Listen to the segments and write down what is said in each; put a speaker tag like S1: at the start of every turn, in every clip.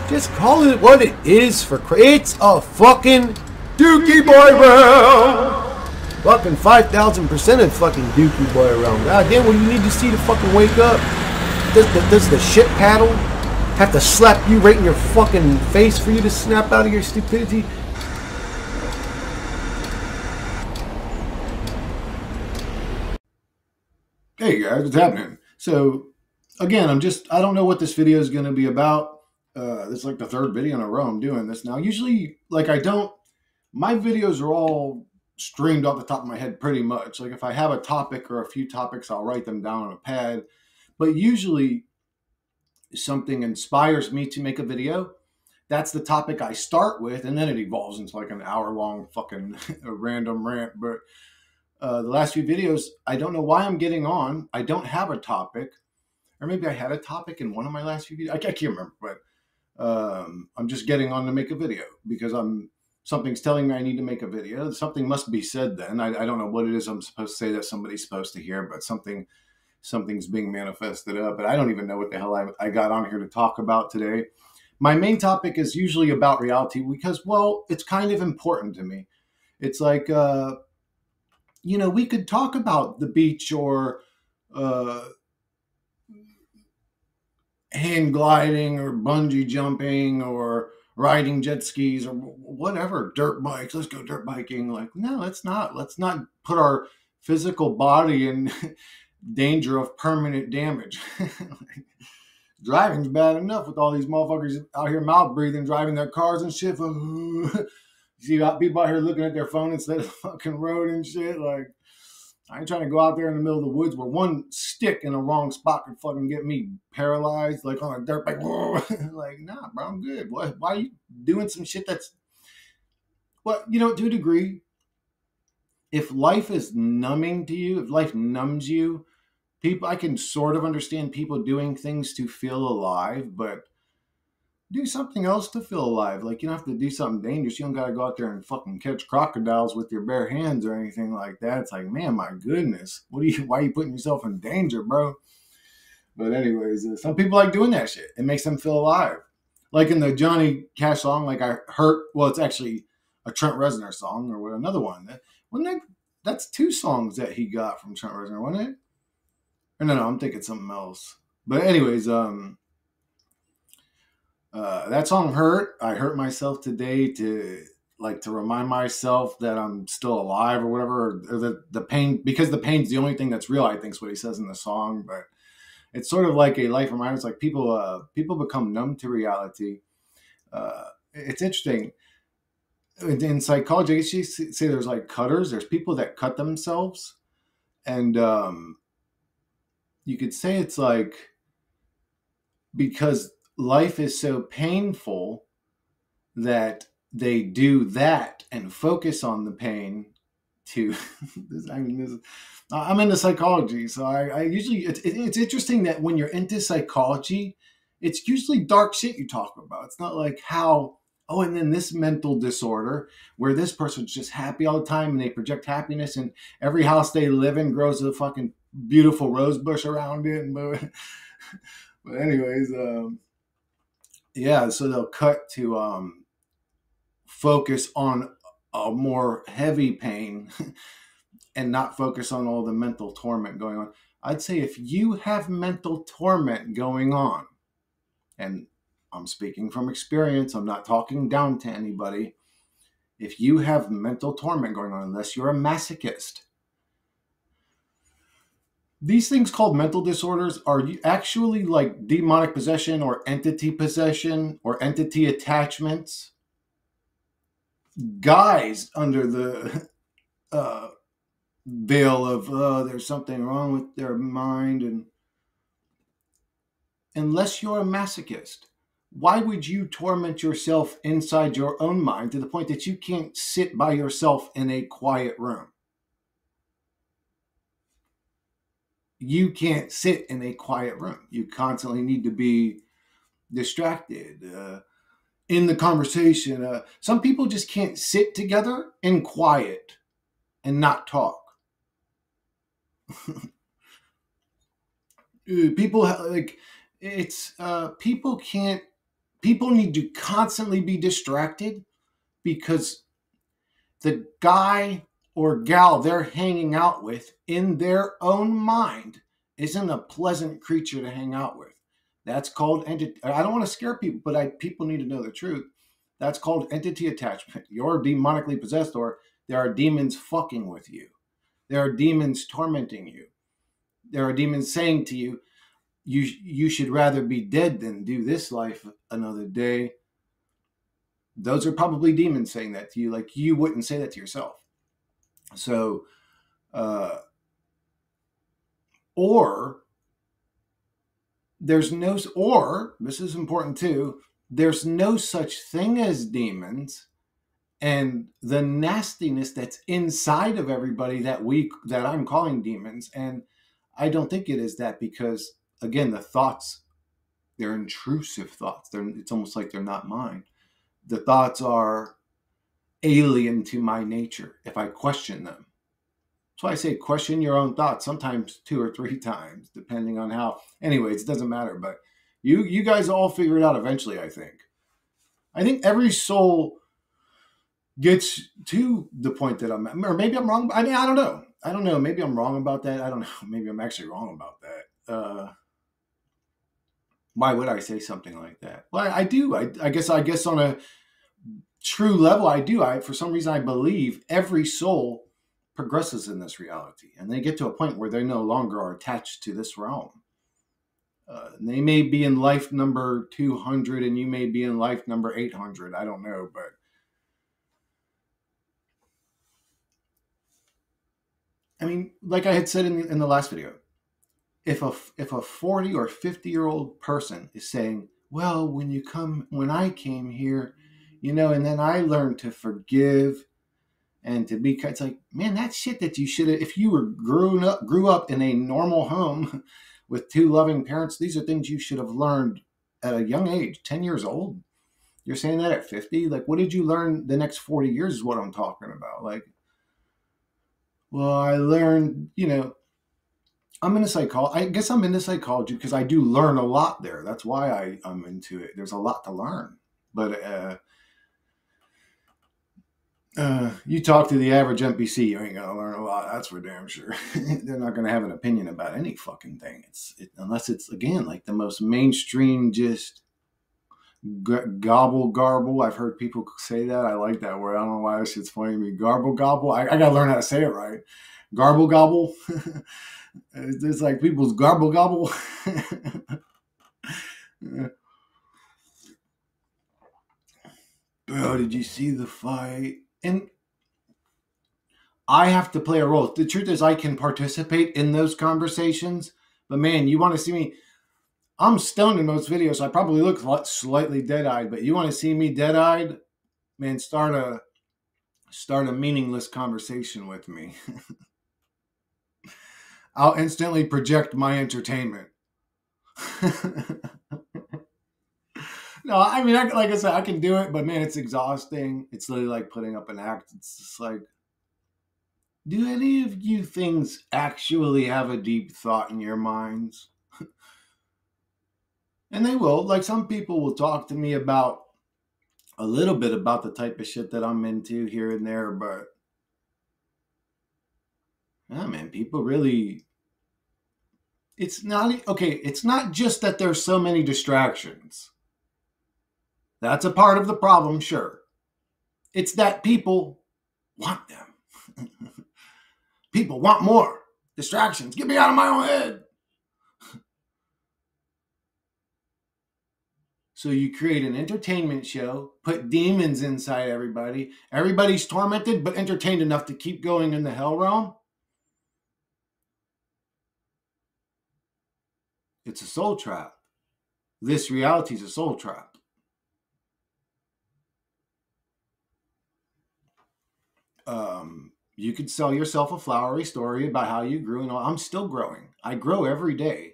S1: Just call it what it is for it's a fucking Dookie Boy round. Fucking 5,000% of fucking Dookie Boy round. God damn, what do you need to see to fucking wake up? Does the shit paddle have to slap you right in your fucking face for you to snap out of your stupidity?
S2: Hey guys, what's happening? So, again, I don't know what this video is going to be about. This is like the third video in a row I'm doing this now. Usually, my videos are all streamed off the top of my head pretty much. Like if I have a topic or a few topics, I'll write them down on a pad. But usually something inspires me to make a video. That's the topic I start with, and then it evolves into like an hour-long fucking random rant. But the last few videos, I don't know why I'm getting on. I don't have a topic. Or maybe I had a topic in one of my last few videos. I can't remember, but I'm just getting on to make a video because something's telling me I need to make a video. Something must be said then. I don't know what it is I'm supposed to say that somebody's supposed to hear, but something's being manifested up. But I don't even know what the hell I got on here to talk about today. My main topic is usually about reality because, well, it's kind of important to me. It's like, we could talk about the beach or hand gliding or bungee jumping or riding jet skis or whatever, dirt bikes. Let's go dirt biking. Like, no, let's not put our physical body in danger of permanent damage. Driving's bad enough with all these motherfuckers out here mouth breathing, driving their cars and shit. You see people out here looking at their phone instead of the fucking road and shit. Like, I ain't trying to go out there in the middle of the woods where one stick in the wrong spot could fucking get me paralyzed, like on a dirt bike. Like, nah, bro, I'm good. Why are you doing some shit that's... Well, to a degree, if life is numbing to you, if life numbs you, I can sort of understand people doing things to feel alive, but do something else to feel alive. Like, you don't have to do something dangerous. You don't got to go out there and fucking catch crocodiles with your bare hands or anything like that. It's like, man, my goodness. Why are you putting yourself in danger, bro? But anyways, some people like doing that shit. It makes them feel alive. Like in the Johnny Cash song, like I Hurt. Well, it's actually a Trent Reznor song or another one. That's two songs that he got from Trent Reznor, wasn't it? Or no, I'm thinking something else. But anyways, that song Hurt. I hurt myself today to remind myself that I'm still alive or whatever, or the pain, because the pain's the only thing that's real, I think is what he says in the song. But it's sort of like a life reminder. It's like people become numb to reality. It's interesting. In psychology, I used to say there's like cutters. There's people that cut themselves. And you could say it's like because life is so painful that they do that and focus on the pain to... I'm into psychology, so I usually... It's interesting that when you're into psychology, it's usually dark shit you talk about. It's not like how... Oh, and then this mental disorder where this person's just happy all the time and they project happiness and every house they live in grows a fucking beautiful rose bush around it. But anyways, yeah, so they'll cut to focus on a more heavy pain and not focus on all the mental torment going on. I'd say if you have mental torment going on, and I'm speaking from experience, I'm not talking down to anybody. If you have mental torment going on, unless you're a masochist, these things called mental disorders are actually like demonic possession or entity possession or entity attachments. Guys under the veil of there's something wrong with their mind, and unless you're a masochist, why would you torment yourself inside your own mind to the point that you can't sit by yourself in a quiet room? You can't sit in a quiet room. You constantly need to be distracted in the conversation. Some people just can't sit together in quiet and not talk. People like it's people can't people need to constantly be distracted because the guy or gal they're hanging out with in their own mind isn't a pleasant creature to hang out with. That's called entity. I don't want to scare people, but people need to know the truth. That's called entity attachment. You're demonically possessed, or there are demons fucking with you. There are demons tormenting you. There are demons saying to you, you should rather be dead than do this life another day. Those are probably demons saying that to you, like you wouldn't say that to yourself. So, or this is important too, there's no such thing as demons, and the nastiness that's inside of everybody that I'm calling demons. And I don't think it is that, because again, the thoughts, they're intrusive thoughts. It's almost like they're not mine. The thoughts are alien to my nature if I question them. So I say question your own thoughts, sometimes 2 or 3 times, depending on how. Anyways, it doesn't matter. But you guys all figure it out eventually, I think. I think every soul gets to the point that I'm at. Or maybe I'm wrong. I mean, I don't know. Maybe I'm wrong about that. I don't know. Maybe I'm actually wrong about that. Why would I say something like that? Well, I do. I guess on a true level, I do. For some reason, I believe every soul progresses in this reality, and they get to a point where they no longer are attached to this realm. They may be in life number 200, and you may be in life number 800. I don't know, but I mean, like I had said in the last video, if a 40 or 50-year-old person is saying, well, when I came here, and then I learned to forgive and to be, it's like, man, that's shit that you should have, if you grew up in a normal home with 2 loving parents, these are things you should have learned at a young age, 10 years old. You're saying that at 50? Like, what did you learn the next 40 years is what I'm talking about. Like, well, I learned, I'm into psychology. I guess I'm into psychology because I do learn a lot there. That's why I'm into it. There's a lot to learn. But you talk to the average NPC, you ain't going to learn a lot. That's for damn sure. They're not going to have an opinion about any fucking thing. Unless it's, again, like the most mainstream, just garble. I've heard people say that. I like that word. I don't know why that shit's funny to me. Garble. I got to learn how to say it right. Garble. It's like people's gobble. Bro, did you see the fight? And I have to play a role. The truth is I can participate in those conversations, but man, you want to see me, I'm stoned in most videos, so I probably look slightly dead-eyed, but you want to see me dead-eyed? Man, start a meaningless conversation with me. I'll instantly project my entertainment. No, I mean, like I said, I can do it, but man, it's exhausting. It's literally like putting up an act. It's just like, do any of you things actually have a deep thought in your minds? And they will. Like, some people will talk to me about a little bit about the type of shit that I'm into here and there, but yeah, man, people really, it's not just that there's so many distractions. That's a part of the problem, sure. It's that people want them. People want more distractions. Get me out of my own head. So you create an entertainment show, put demons inside everybody. Everybody's tormented, but entertained enough to keep going in the hell realm. It's a soul trap. This reality is a soul trap. You could sell yourself a flowery story about how you grew and all. I'm still growing. I grow every day.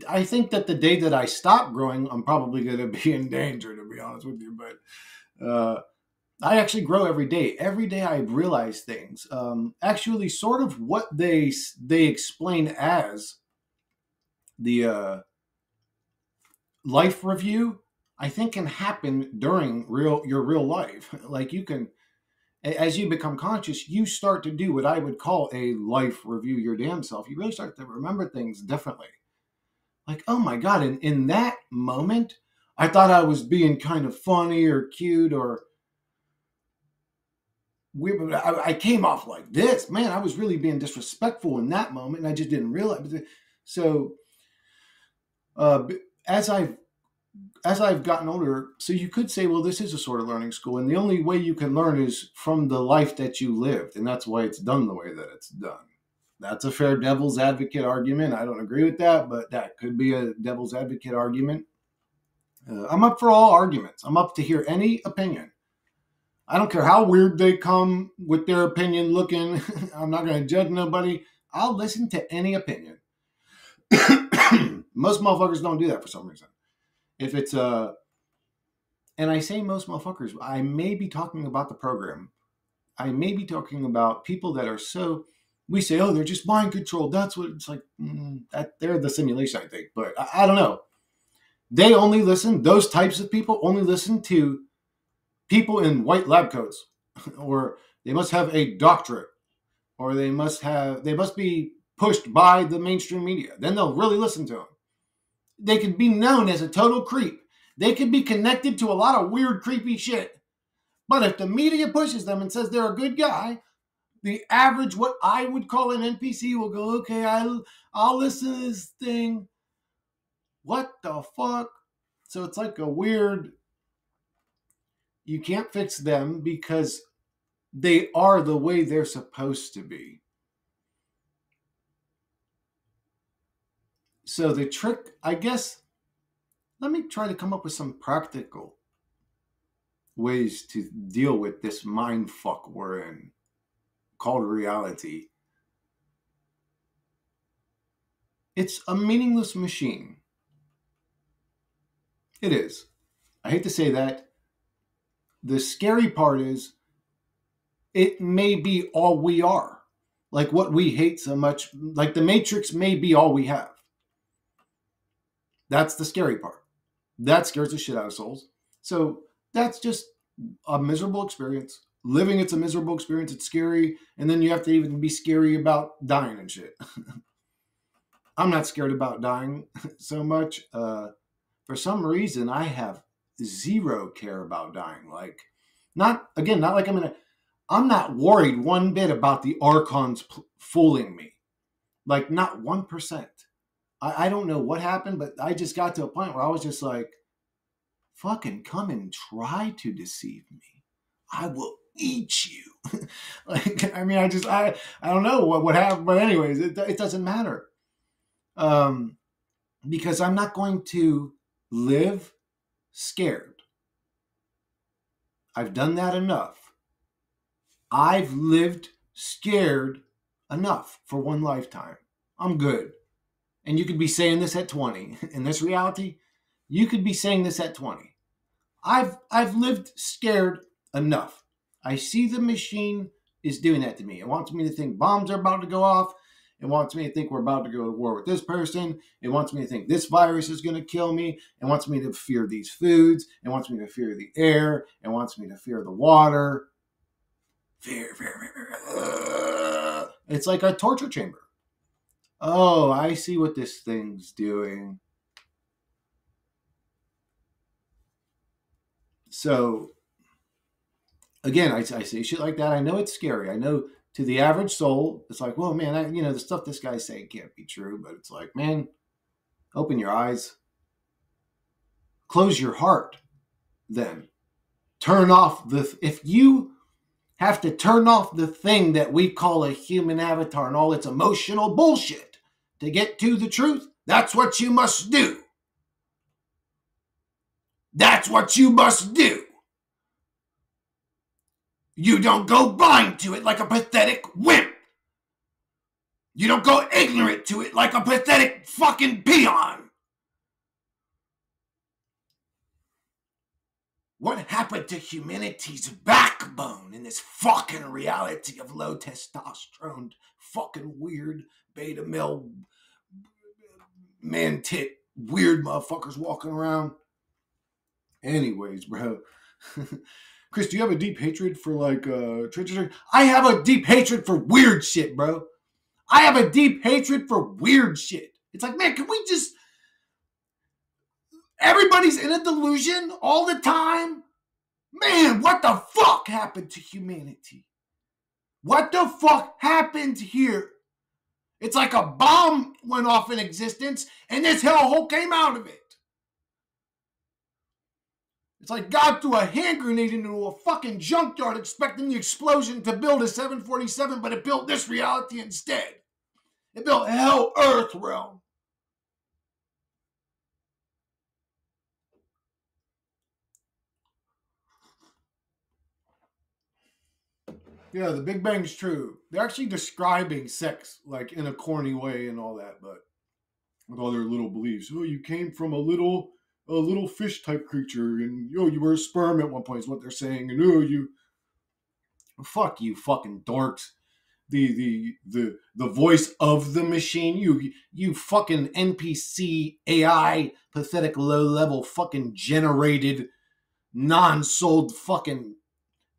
S2: I think that the day that I stop growing, I'm probably going to be in danger, to be honest with you. But I actually grow every day. Every day I realize things. Actually, sort of what they explain as the life review. I think can happen during your real life. Like you can, as you become conscious, you start to do what I would call a life review your damn self. You really start to remember things differently. Like, oh my God, in that moment, I thought I was being kind of funny or cute or weird. I came off like this. Man, I was really being disrespectful in that moment, and I just didn't realize it. So uh, as I've gotten older, so you could say, well, this is a sort of learning school, and the only way you can learn is from the life that you lived, and that's why it's done the way that it's done. That's a fair devil's advocate argument. I don't agree with that, but that could be a devil's advocate argument. I'm up for all arguments. I'm up to hear any opinion. I don't care how weird they come with their opinion looking. I'm not going to judge nobody. I'll listen to any opinion. Most motherfuckers don't do that for some reason. If it's and I say most motherfuckers, I may be talking about the program. I may be talking about people that are so, we say, oh, they're just mind controlled. That's what it's like. That they're the simulation, I think. But I don't know. They only listen, those types of people only listen to people in white lab coats, or they must have a doctorate, or they must be pushed by the mainstream media. Then they'll really listen to them. They could be known as a total creep. They could be connected to a lot of weird, creepy shit. But if the media pushes them and says they're a good guy, the average, what I would call an NPC, will go, okay, I'll listen to this thing. What the fuck? So it's like a weird, you can't fix them because they are the way they're supposed to be. So the trick, I guess, let me try to come up with some practical ways to deal with this mind fuck we're in, called reality. It's a meaningless machine. It is. I hate to say that. The scary part is it may be all we are. Like what we hate so much, like the Matrix may be all we have. That's the scary part. That scares the shit out of souls. So that's just a miserable experience. Living, it's a miserable experience. It's scary. And then you have to even be scary about dying and shit. I'm not scared about dying so much. For some reason, I have zero care about dying. Like, not like I'm not worried one bit about the Archons fooling me. Like, not 1%. I don't know what happened, but I just got to a point where I was just like, fucking come and try to deceive me. I will eat you. Like, I mean, I don't know what happened, but anyways, it doesn't matter. Because I'm not going to live scared. I've done that enough. I've lived scared enough for one lifetime. I'm good. And you could be saying this at 20. In this reality, you could be saying this at 20. I've lived scared enough. I see the machine is doing that to me. It wants me to think bombs are about to go off. It wants me to think we're about to go to war with this person. It wants me to think this virus is going to kill me. It wants me to fear these foods. It wants me to fear the air. It wants me to fear the water. Fear. It's like a torture chamber. Oh, I see what this thing's doing. So, again, I say shit like that. I know it's scary. I know to the average soul, it's like, well, man, the stuff this guy's saying can't be true. But it's like, man, open your eyes. Close your heart. Then turn off if you have to turn off the thing that we call a human avatar and all its emotional bullshit to get to the truth, that's what you must do. That's what you must do. You don't go blind to it like a pathetic wimp. You don't go ignorant to it like a pathetic fucking peon. What happened to humanity's backbone in this fucking reality of low testosterone, fucking weird beta male, man tit, weird motherfuckers walking around? Anyways, bro. Chris, do you have a deep hatred for like churches? I have a deep hatred for weird shit, bro. I have a deep hatred for weird shit. It's like, man, can we just... Everybody's in a delusion all the time. Man, what the fuck happened to humanity? What the fuck happened here? It's like a bomb went off in existence and this hellhole came out of it. It's like God threw a hand grenade into a fucking junkyard expecting the explosion to build a 747, but it built this reality instead. It built hell earth realm. Yeah, the Big Bang's true. They're actually describing sex like in a corny way and all that, but with all their little beliefs. Oh, you came from a little fish type creature, and you were a sperm at one point is what they're saying, and you fuck you fucking dorks. The voice of the machine, you fucking NPC AI pathetic low level fucking generated non-sold fucking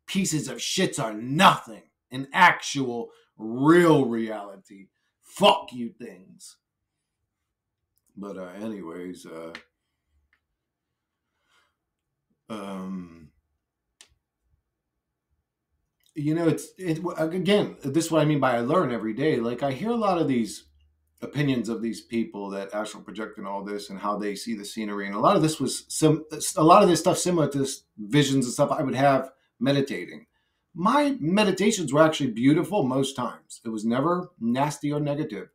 S2: pieces of shits are nothing in actual real reality. Fuck you things. But anyways, again, this is what I mean by I learn every day. Like, I hear a lot of these opinions of these people that astral project and all this and how they see the scenery, and a lot of this stuff similar to this visions and stuff I would have meditating. My meditations were actually beautiful most times. It was never nasty or negative.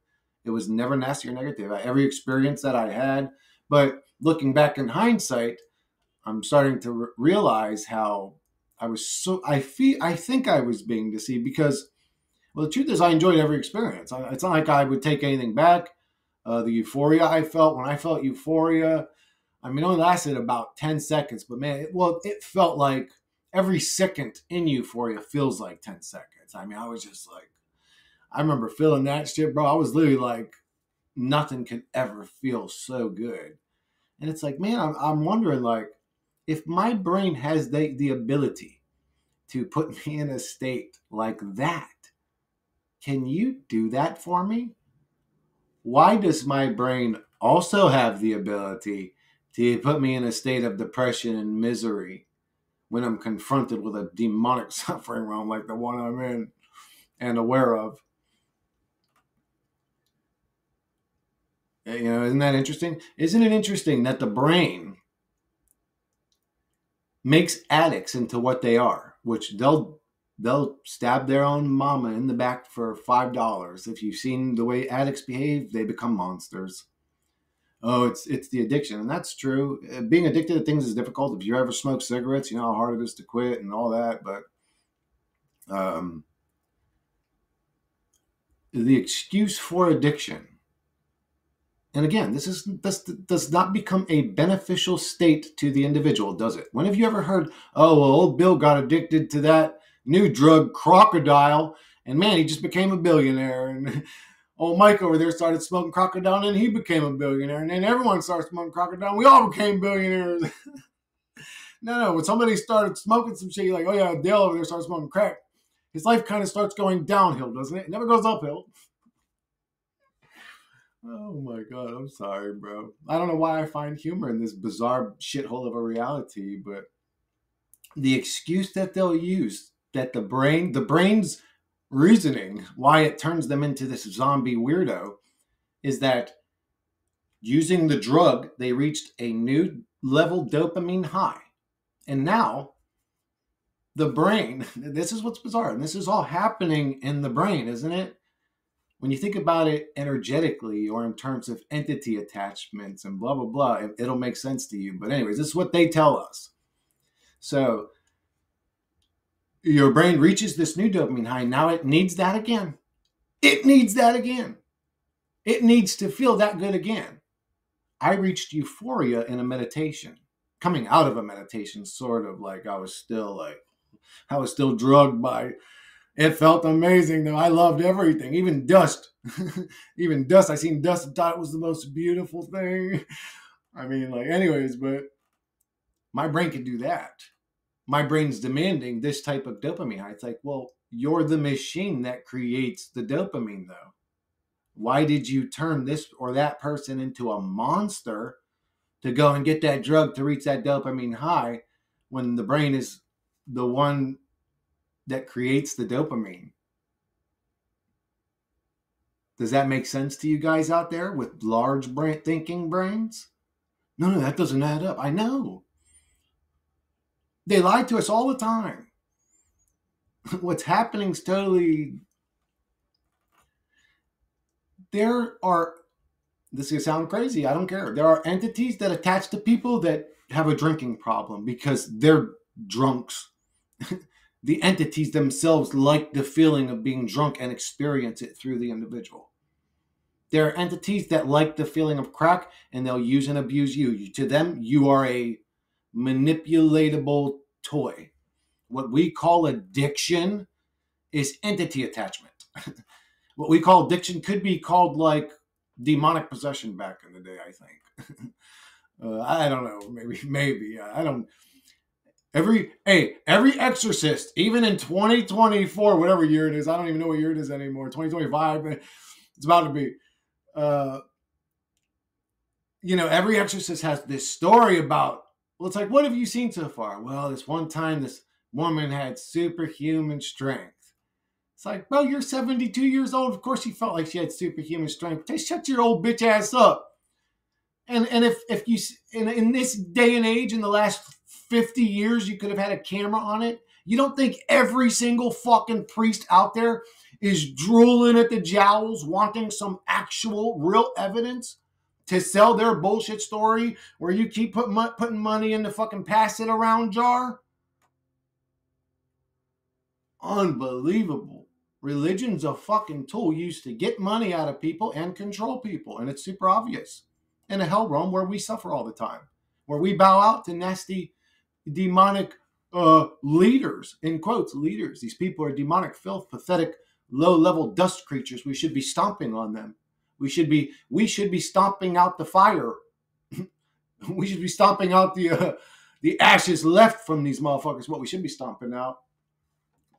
S2: Every experience that I had. But looking back in hindsight, I'm starting to realize how I think I was being deceived because, well, the truth is I enjoyed every experience. It's not like I would take anything back. The euphoria I felt, when I felt euphoria, I mean, it only lasted about 10 seconds, but man, it felt like every second in euphoria feels like 10 seconds. I mean, I was just like, I remember feeling that shit, bro. I was literally like, nothing could ever feel so good. And it's like, man, I'm wondering, like, if my brain has the ability to put me in a state like that, can you do that for me? Why does my brain also have the ability to put me in a state of depression and misery when I'm confronted with a demonic suffering realm like the one I'm in and aware of? Isn't that interesting? Isn't it interesting that the brain makes addicts into what they are, which they'll stab their own mama in the back for $5. If you've seen the way addicts behave, they become monsters. Oh, it's the addiction, and that's true. Being addicted to things is difficult. If you ever smoke cigarettes, you know how hard it is to quit and all that. But the excuse for addiction, and again, this does not become a beneficial state to the individual, does it? When have you ever heard, oh, well, old Bill got addicted to that new drug, crocodile, and man, he just became a billionaire. And old Mike over there started smoking crocodile, and he became a billionaire. And then everyone started smoking crocodile, and we all became billionaires. No, when somebody started smoking some shit, you're like, oh yeah, Dale over there started smoking crack. His life kind of starts going downhill, doesn't it? It never goes uphill. Oh my God, I'm sorry, bro. I don't know why I find humor in this bizarre shithole of a reality, but the excuse that they'll use, that the brain's reasoning, why it turns them into this zombie weirdo, is that using the drug, they reached a new level dopamine high. And now the brain, this is what's bizarre, and this is all happening in the brain, isn't it? When you think about it energetically or in terms of entity attachments and blah, blah, blah, it'll make sense to you. But anyways, this is what they tell us. So your brain reaches this new dopamine high. Now it needs that again. It needs that again. It needs to feel that good again. I reached euphoria in a meditation, coming out of a meditation, sort of like I was still drugged by. It felt amazing though. I loved everything, even dust. Even dust. I seen dust and thought it was the most beautiful thing. I mean, like, anyways, but My brain can do that. My brain's demanding this type of dopamine high. It's like, well, you're the machine that creates the dopamine, though. Why did you turn this or that person into a monster to go and get that drug to reach that dopamine high when the brain is the one that creates the dopamine? Does that make sense to you guys out there with large brain thinking brains? No, that doesn't add up. I know. They lie to us all the time. What's happening is totally... There are... This is going to sound crazy. I don't care. There are entities that attach to people that have a drinking problem because they're drunks. The entities themselves like the feeling of being drunk and experience it through the individual. There are entities that like the feeling of crack and they'll use and abuse you. To them, you are a manipulatable toy. What we call addiction is entity attachment. What we call addiction could be called like demonic possession back in the day, I think. I don't know. Maybe. I don't... Every exorcist, even in 2024, whatever year it is, I don't even know what year it is anymore, 2025, it's about to be. Every exorcist has this story about, well, it's like, what have you seen so far? Well, this one time this woman had superhuman strength. It's like, bro, you're 72 years old. Of course you felt like she had superhuman strength. Just shut your old bitch ass up. And if you, in this day and age, in the last 50 years, you could have had a camera on it. You don't think every single fucking priest out there is drooling at the jowls, wanting some actual real evidence to sell their bullshit story where you keep putting money in the fucking pass it around jar? Unbelievable. Religion's a fucking tool used to get money out of people and control people. And it's super obvious. In a hell realm where we suffer all the time. Where we bow out to nasty, demonic leaders. In quotes, leaders. These people are demonic filth, pathetic, low-level dust creatures. We should be stomping on them. We should be stomping out the fire. We should be stomping out the ashes left from these motherfuckers. What we should be stomping out.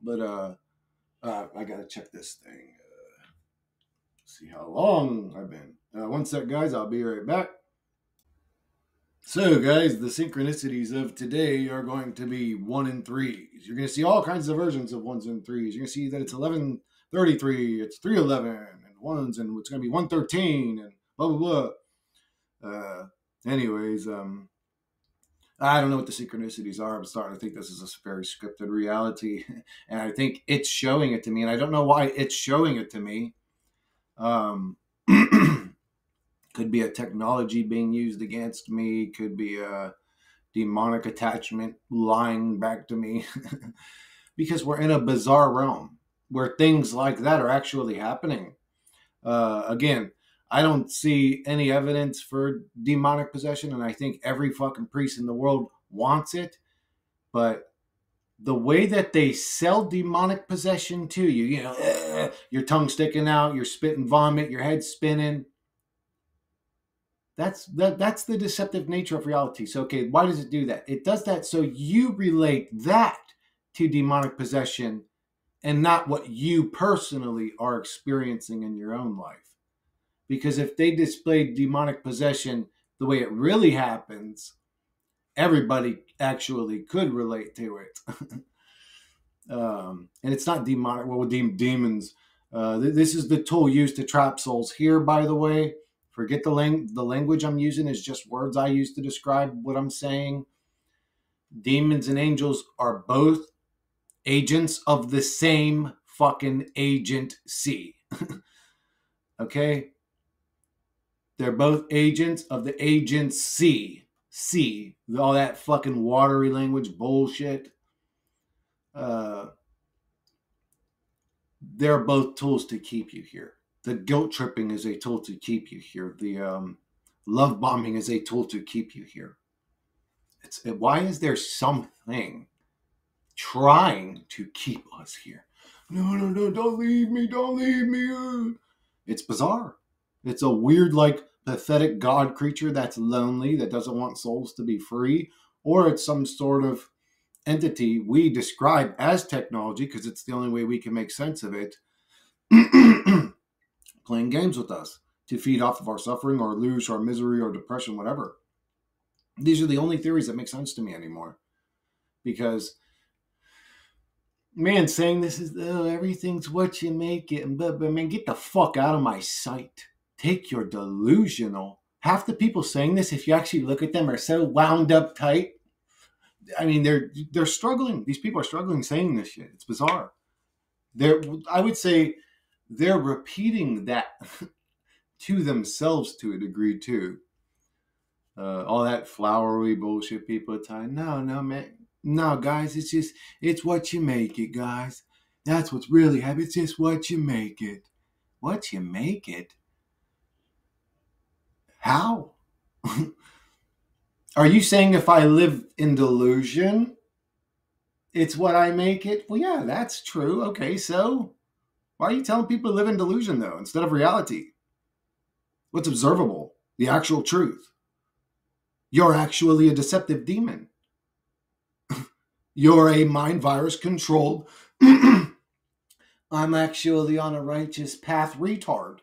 S2: But I gotta check this thing. See how long I've been. One sec, guys. I'll be right back. So, guys, the synchronicities of today are going to be 1 and 3s. You're going to see all kinds of versions of 1s and 3s. You're going to see that it's 11:33, it's 3:11, and 1s, and it's going to be 1:13, and blah, blah, blah. Anyways, I don't know what the synchronicities are. I'm starting to think this is a very scripted reality, and I think it's showing it to me, and I don't know why it's showing it to me. Could be a technology being used against me. Could be a demonic attachment lying back to me. Because we're in a bizarre realm where things like that are actually happening. Again, I don't see any evidence for demonic possession, and I think every fucking priest in the world wants it. But the way that they sell demonic possession to you, your tongue sticking out, you're spitting vomit, your head spinning, that's the deceptive nature of reality. So, okay, why does it do that? It does that so you relate that to demonic possession and not what you personally are experiencing in your own life. Because if they displayed demonic possession the way it really happens, everybody actually could relate to it. And it's not demonic. Well, with demons, this is the tool used to trap souls here, by the way. Forget the language I'm using is just words I use to describe what I'm saying. Demons and angels are both agents of the same fucking agency. Okay? They're both agents of the agency. C. All that fucking watery language bullshit. They're both tools to keep you here. The guilt tripping is a tool to keep you here. The love bombing is a tool to keep you here. Why is there something trying to keep us here? No, don't leave me. It's bizarre. It's a weird, like, pathetic God creature that's lonely, that doesn't want souls to be free. or it's some sort of entity we describe as technology because it's the only way we can make sense of it, playing games with us to feed off of our suffering or lose our misery or depression, whatever. These are the only theories that make sense to me anymore. Because, man, saying this is, oh, everything's what you make it, but man, get the fuck out of my sight. Take your delusional. Half the people saying this, if you actually look at them, are so wound up tight. I mean, they're struggling. These people are struggling saying this shit. It's bizarre. I would say they're repeating that to themselves to a degree too. All that flowery bullshit people time. No, man. No, guys, it's what you make it, guys. That's what's really happening. It's just what you make it. What you make it? How? Are you saying if I live in delusion, it's what I make it? Well, yeah, that's true. Okay, so why are you telling people to live in delusion, though, instead of reality? What's observable? The actual truth. You're actually a deceptive demon. You're a mind virus controlled. I'm actually on a righteous path retard.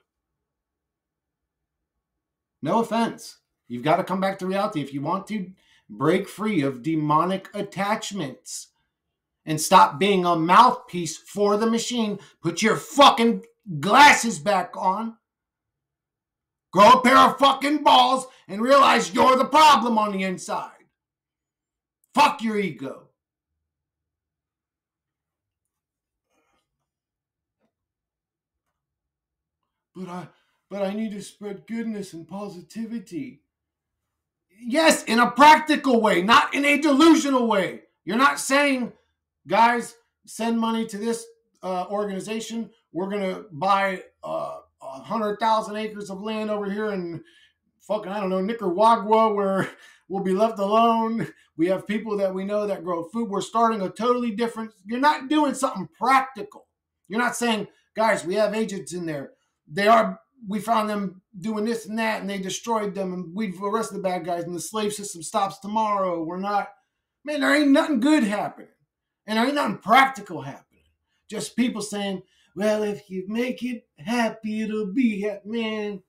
S2: No offense. You've got to come back to reality if you want to break free of demonic attachments and stop being a mouthpiece for the machine. Put your fucking glasses back on. Grow a pair of fucking balls and realize you're the problem on the inside. Fuck your ego. But I need to spread goodness and positivity. Yes, in a practical way, not in a delusional way. You're not saying, guys, send money to this organization. We're going to buy 100,000 acres of land over here in fucking, I don't know, Nicaragua, where we'll be left alone. We have people that we know that grow food. We're starting a totally different. You're not doing something practical. You're not saying, guys, we have agents in there. We found them doing this and that, and they destroyed them, and we've arrested the bad guys, and the slave system stops tomorrow. We're not, man, there ain't nothing good happening. And there ain't nothing practical happening. Just people saying, well, if you make it happy, it'll be happy. Man,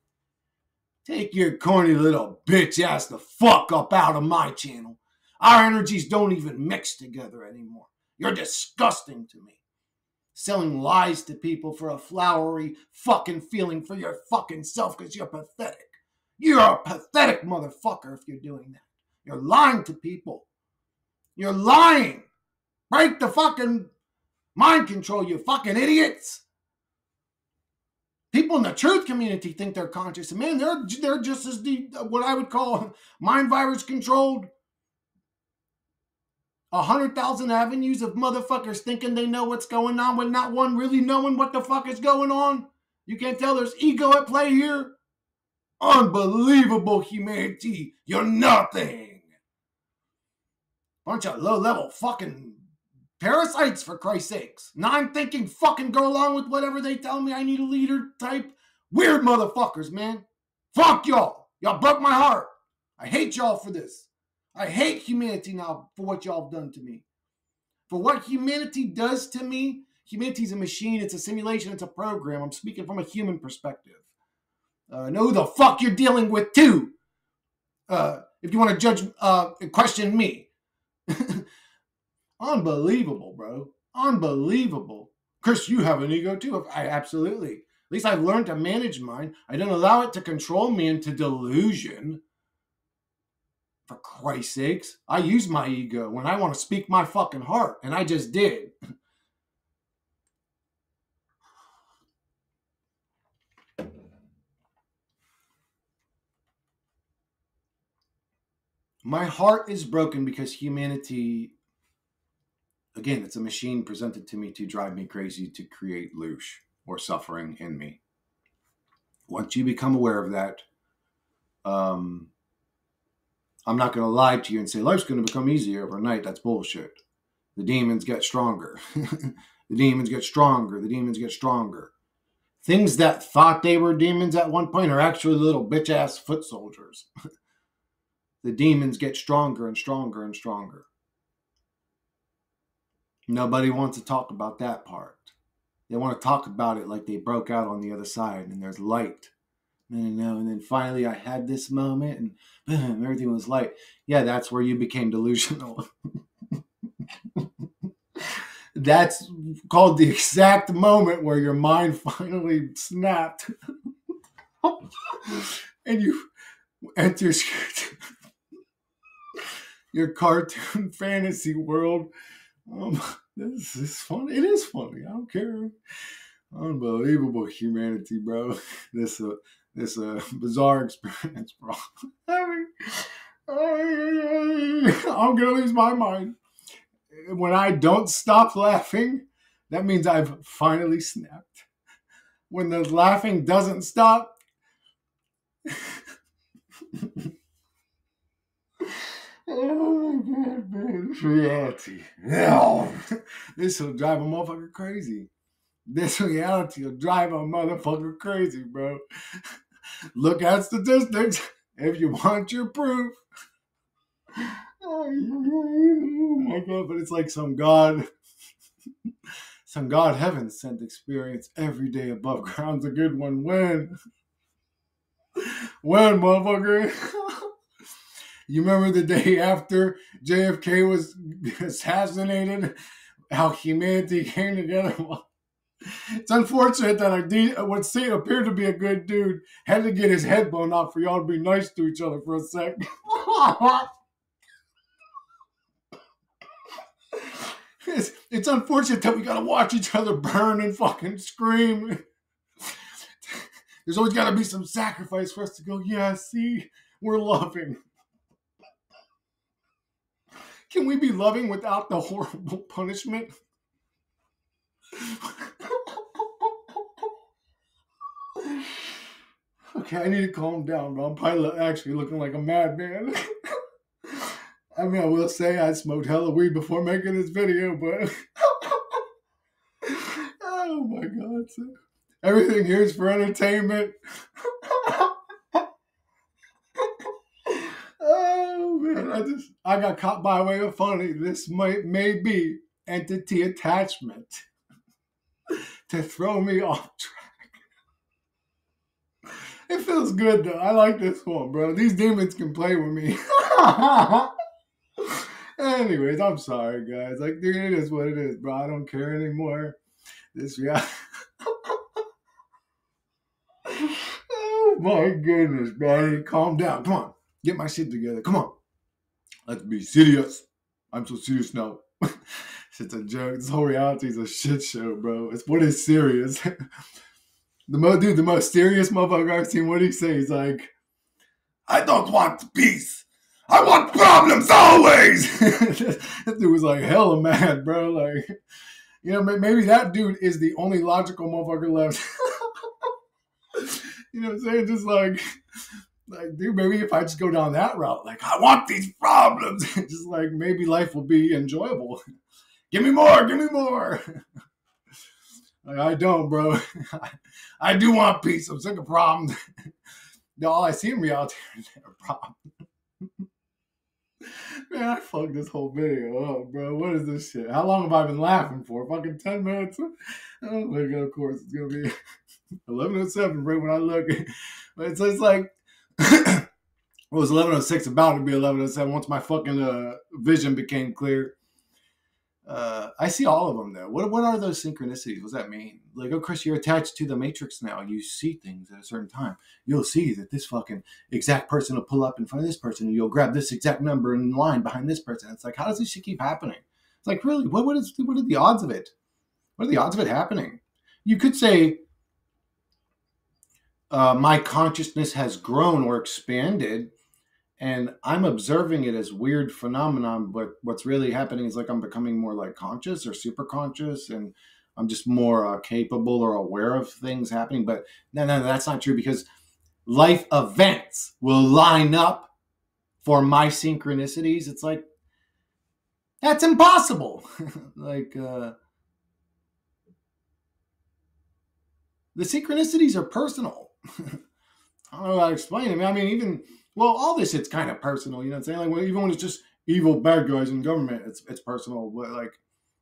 S2: take your corny little bitch ass the fuck up out of my channel. Our energies don't even mix together anymore. You're disgusting to me. Selling lies to people for a flowery fucking feeling for your fucking self because you're pathetic. You're a pathetic motherfucker if you're doing that. You're lying to people. You're lying. Break the fucking mind control, you fucking idiots. People in the truth community think they're conscious. And man, they're just as what I would call mind virus controlled. 100,000 avenues of motherfuckers thinking they know what's going on with not one really knowing what the fuck is going on. You can't tell there's ego at play here. Unbelievable humanity. You're nothing. Bunch of low-level fucking parasites, for Christ's sakes. Non-thinking fucking go along with whatever they tell me I need a leader type. Weird motherfuckers, man. Fuck y'all. Y'all broke my heart. I hate y'all for this. I hate humanity now for what y'all have done to me. For what humanity does to me, humanity's a machine, it's a simulation, it's a program. I'm speaking from a human perspective. Know who the fuck you're dealing with too. If you want to judge, question me. Unbelievable, bro. Unbelievable. Chris, you have an ego too. Absolutely. At least I've learned to manage mine. I don't allow it to control me into delusion. For Christ's sakes, I use my ego when I want to speak my fucking heart, and I just did. My heart is broken because humanity, again, it's a machine presented to me to drive me crazy, to create loosh or suffering in me. Once you become aware of that, I'm not going to lie to you and say life's going to become easier overnight. That's bullshit. The demons get stronger. The demons get stronger. The demons get stronger. Things that thought they were demons at one point are actually little bitch-ass foot soldiers. the demons get stronger and stronger and stronger. Nobody wants to talk about that part. They want to talk about it like they broke out on the other side and there's light. And then finally I had this moment and boom, everything was light. Yeah, that's where you became delusional. That's called the exact moment where your mind finally snapped. And you enter your cartoon fantasy world. This is funny. It is funny. I don't care. Unbelievable humanity, bro. This bizarre experience, bro. I'm gonna lose my mind. When I don't stop laughing, that means I've finally snapped. When the laughing doesn't stop, oh my God, man. It's reality. This will drive a motherfucker crazy. This reality will drive a motherfucker crazy, bro. Look at statistics if you want your proof. Oh my God, but it's like some God heaven sent experience every day above ground's a good one. When, motherfucker? You remember the day after JFK was assassinated? How humanity came together? It's unfortunate that what appeared to be a good dude had to get his head blown off for y'all to be nice to each other for a sec. It's unfortunate that we gotta watch each other burn and fucking scream. There's always gotta be some sacrifice for us to go, yeah, see, we're loving. Can we be loving without the horrible punishment? Okay, I need to calm down, bro. I'm probably actually looking like a madman. I mean, I will say I smoked hella weed before making this video, but oh my God. So everything here is for entertainment. Oh man, I got caught by way of funny. This may be entity attachment to throw me off track. It feels good though. I like this one, bro. These demons can play with me. Anyways, I'm sorry, guys. Like, dude, it is what it is, bro. I don't care anymore. This reality. Oh my goodness, bro. Calm down. Come on. Get my shit together. Come on. Let's be serious. I'm so serious now. It's a joke. This whole reality is a shit show, bro. It's what is serious. The most serious motherfucker I've seen, what do you say? He's like, I don't want peace. I want problems always. That dude was like hella mad, bro. Like, you know, maybe that dude is the only logical motherfucker left. You know what I'm saying? Just like, dude, maybe if I just go down that route, like, I want these problems. Just like, maybe life will be enjoyable. Give me more. Give me more. Like, I don't, bro. I do want peace. I'm sick of problems. All I see in reality is a problem. Man, I fucked this whole video up, bro. What is this shit? How long have I been laughing for? Fucking 10 minutes? Oh my God, of course. It's going to be 11:07 right when I look. But it's like, it was 11:06, about to be 11:07 once my fucking vision became clear. I see all of them though. What are those synchronicities? What does that mean? Like, oh, Chris, you're attached to the Matrix now. You see things at a certain time. You'll see that this fucking exact person will pull up in front of this person, and you'll grab this exact number in line behind this person. It's like, how does this shit keep happening? It's like, really, what are the odds of it? What are the odds of it happening? You could say my consciousness has grown or expanded, and I'm observing it as weird phenomenon, but what's really happening is like I'm becoming more like conscious or super conscious, and I'm just more capable or aware of things happening. But no, that's not true, because life events will line up for my synchronicities. It's like, that's impossible. Like, the synchronicities are personal. I don't know how to explain it. I mean, even Well, all this shit's kind of personal, you know what I'm saying? Like, well, even when it's just evil bad guys in government, it's personal. But like,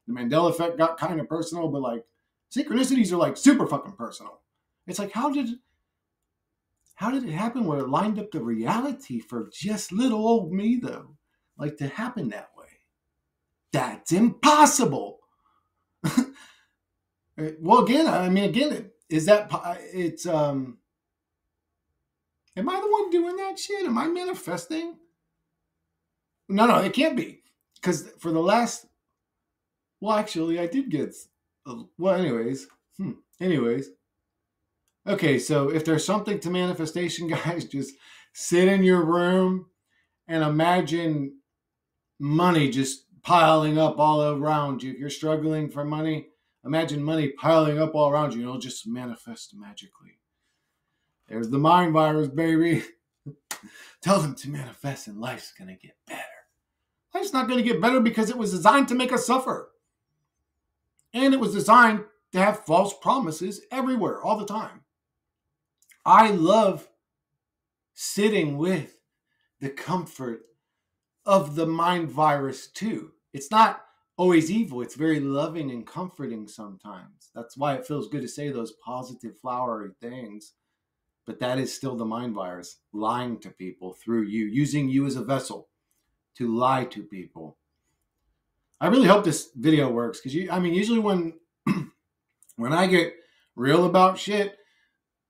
S2: the Mandela effect got kind of personal, but like, synchronicities are like super fucking personal. It's like, how did it happen where it lined up the reality for just little old me though? Like, to happen that way? That's impossible. Well, again, I mean, again, is that it's am I the one doing that shit? Am I manifesting? No, it can't be. Because for the last, well, actually, I did get, well, anyways. Okay, so if there's something to manifestation, guys, just sit in your room and imagine money just piling up all around you. If you're struggling for money, imagine money piling up all around you. It'll just manifest magically. There's the mind virus, baby. Tell them to manifest and life's going to get better. Life's not going to get better because it was designed to make us suffer. And it was designed to have false promises everywhere, all the time. I love sitting with the comfort of the mind virus too. It's not always evil. It's very loving and comforting sometimes. That's why it feels good to say those positive, flowery things. But that is still the mind virus, lying to people through you, using you as a vessel to lie to people. I really hope this video works because usually when I get real about shit,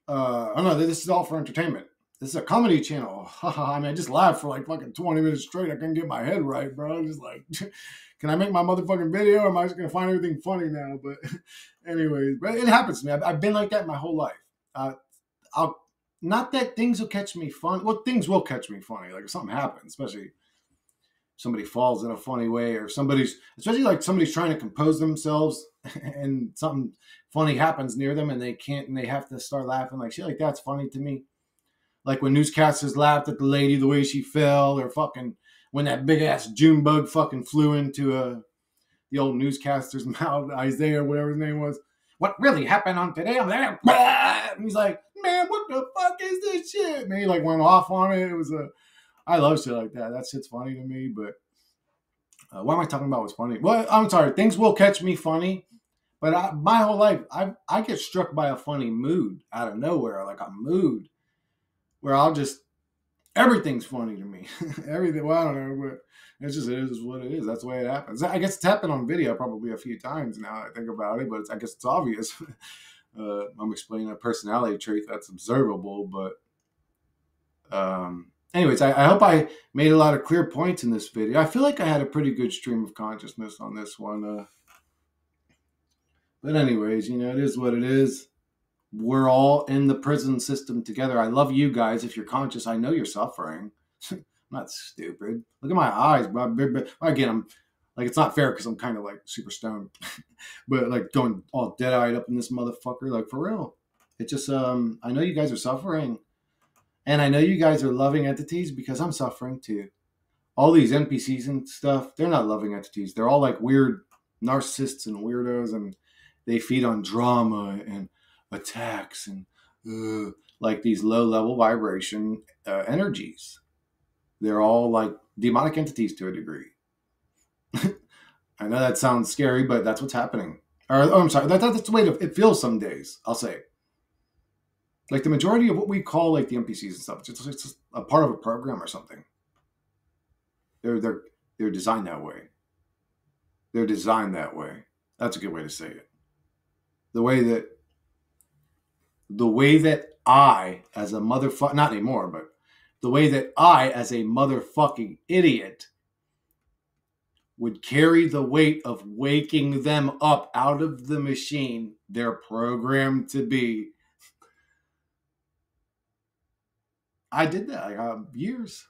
S2: oh no, this is all for entertainment. This is a comedy channel. I mean, I just laughed for like fucking 20 minutes straight. I couldn't get my head right, bro. I'm just like, can I make my motherfucking video or am I just going to find everything funny now? But anyways, but it happens to me. I've been like that my whole life. Not that things will catch me funny. Well, things will catch me funny. Like if something happens, especially somebody falls in a funny way or especially like somebody's trying to compose themselves and something funny happens near them and they can't and they have to start laughing. Like shit like that's funny to me. Like when newscasters laughed at the lady the way she fell, or fucking when that big ass June bug fucking flew into the old newscaster's mouth, Isaiah, whatever his name was. What really happened on today? I'm there. And he's like, man, what the fuck is this shit? And he like went off on it. I love shit like that. That shit's funny to me. But what am I talking about was funny? Well, I'm sorry. Things will catch me funny. But my whole life, I get struck by a funny mood out of nowhere, like a mood where everything's funny to me. Everything, well, I don't know, but it is what it is. That's the way it happens. I guess it's happened on video probably a few times now that I think about it, but I guess it's obvious. I'm explaining a personality trait that's observable, but anyways, I hope I made a lot of clear points in this video. I feel like I had a pretty good stream of consciousness on this one. But anyways, it is what it is. We're all in the prison system together. I love you guys. If you're conscious, I know you're suffering. I'm not stupid. Look at my eyes, bro. Again, I'm like, it's not fair because I'm kind of like super stoned, but like going all dead-eyed up in this motherfucker, like for real. It just, I know you guys are suffering, and I know you guys are loving entities because I'm suffering too. All these NPCs and stuff, they're not loving entities. They're all like weird narcissists and weirdos, and they feed on drama and attacks and like these low-level vibration energies. They're all like demonic entities to a degree. I know that sounds scary, but that's what's happening. I'm sorry, that's the way it feels some days, I'll say. Like the majority of what we call like the NPCs and stuff, it's just a part of a program or something. They're designed that way. They're designed that way. That's a good way to say it. The way that I, as a motherfucker, not anymore, but the way that I, as a motherfucking idiot, would carry the weight of waking them up out of the machine they're programmed to be. I did that. I got years.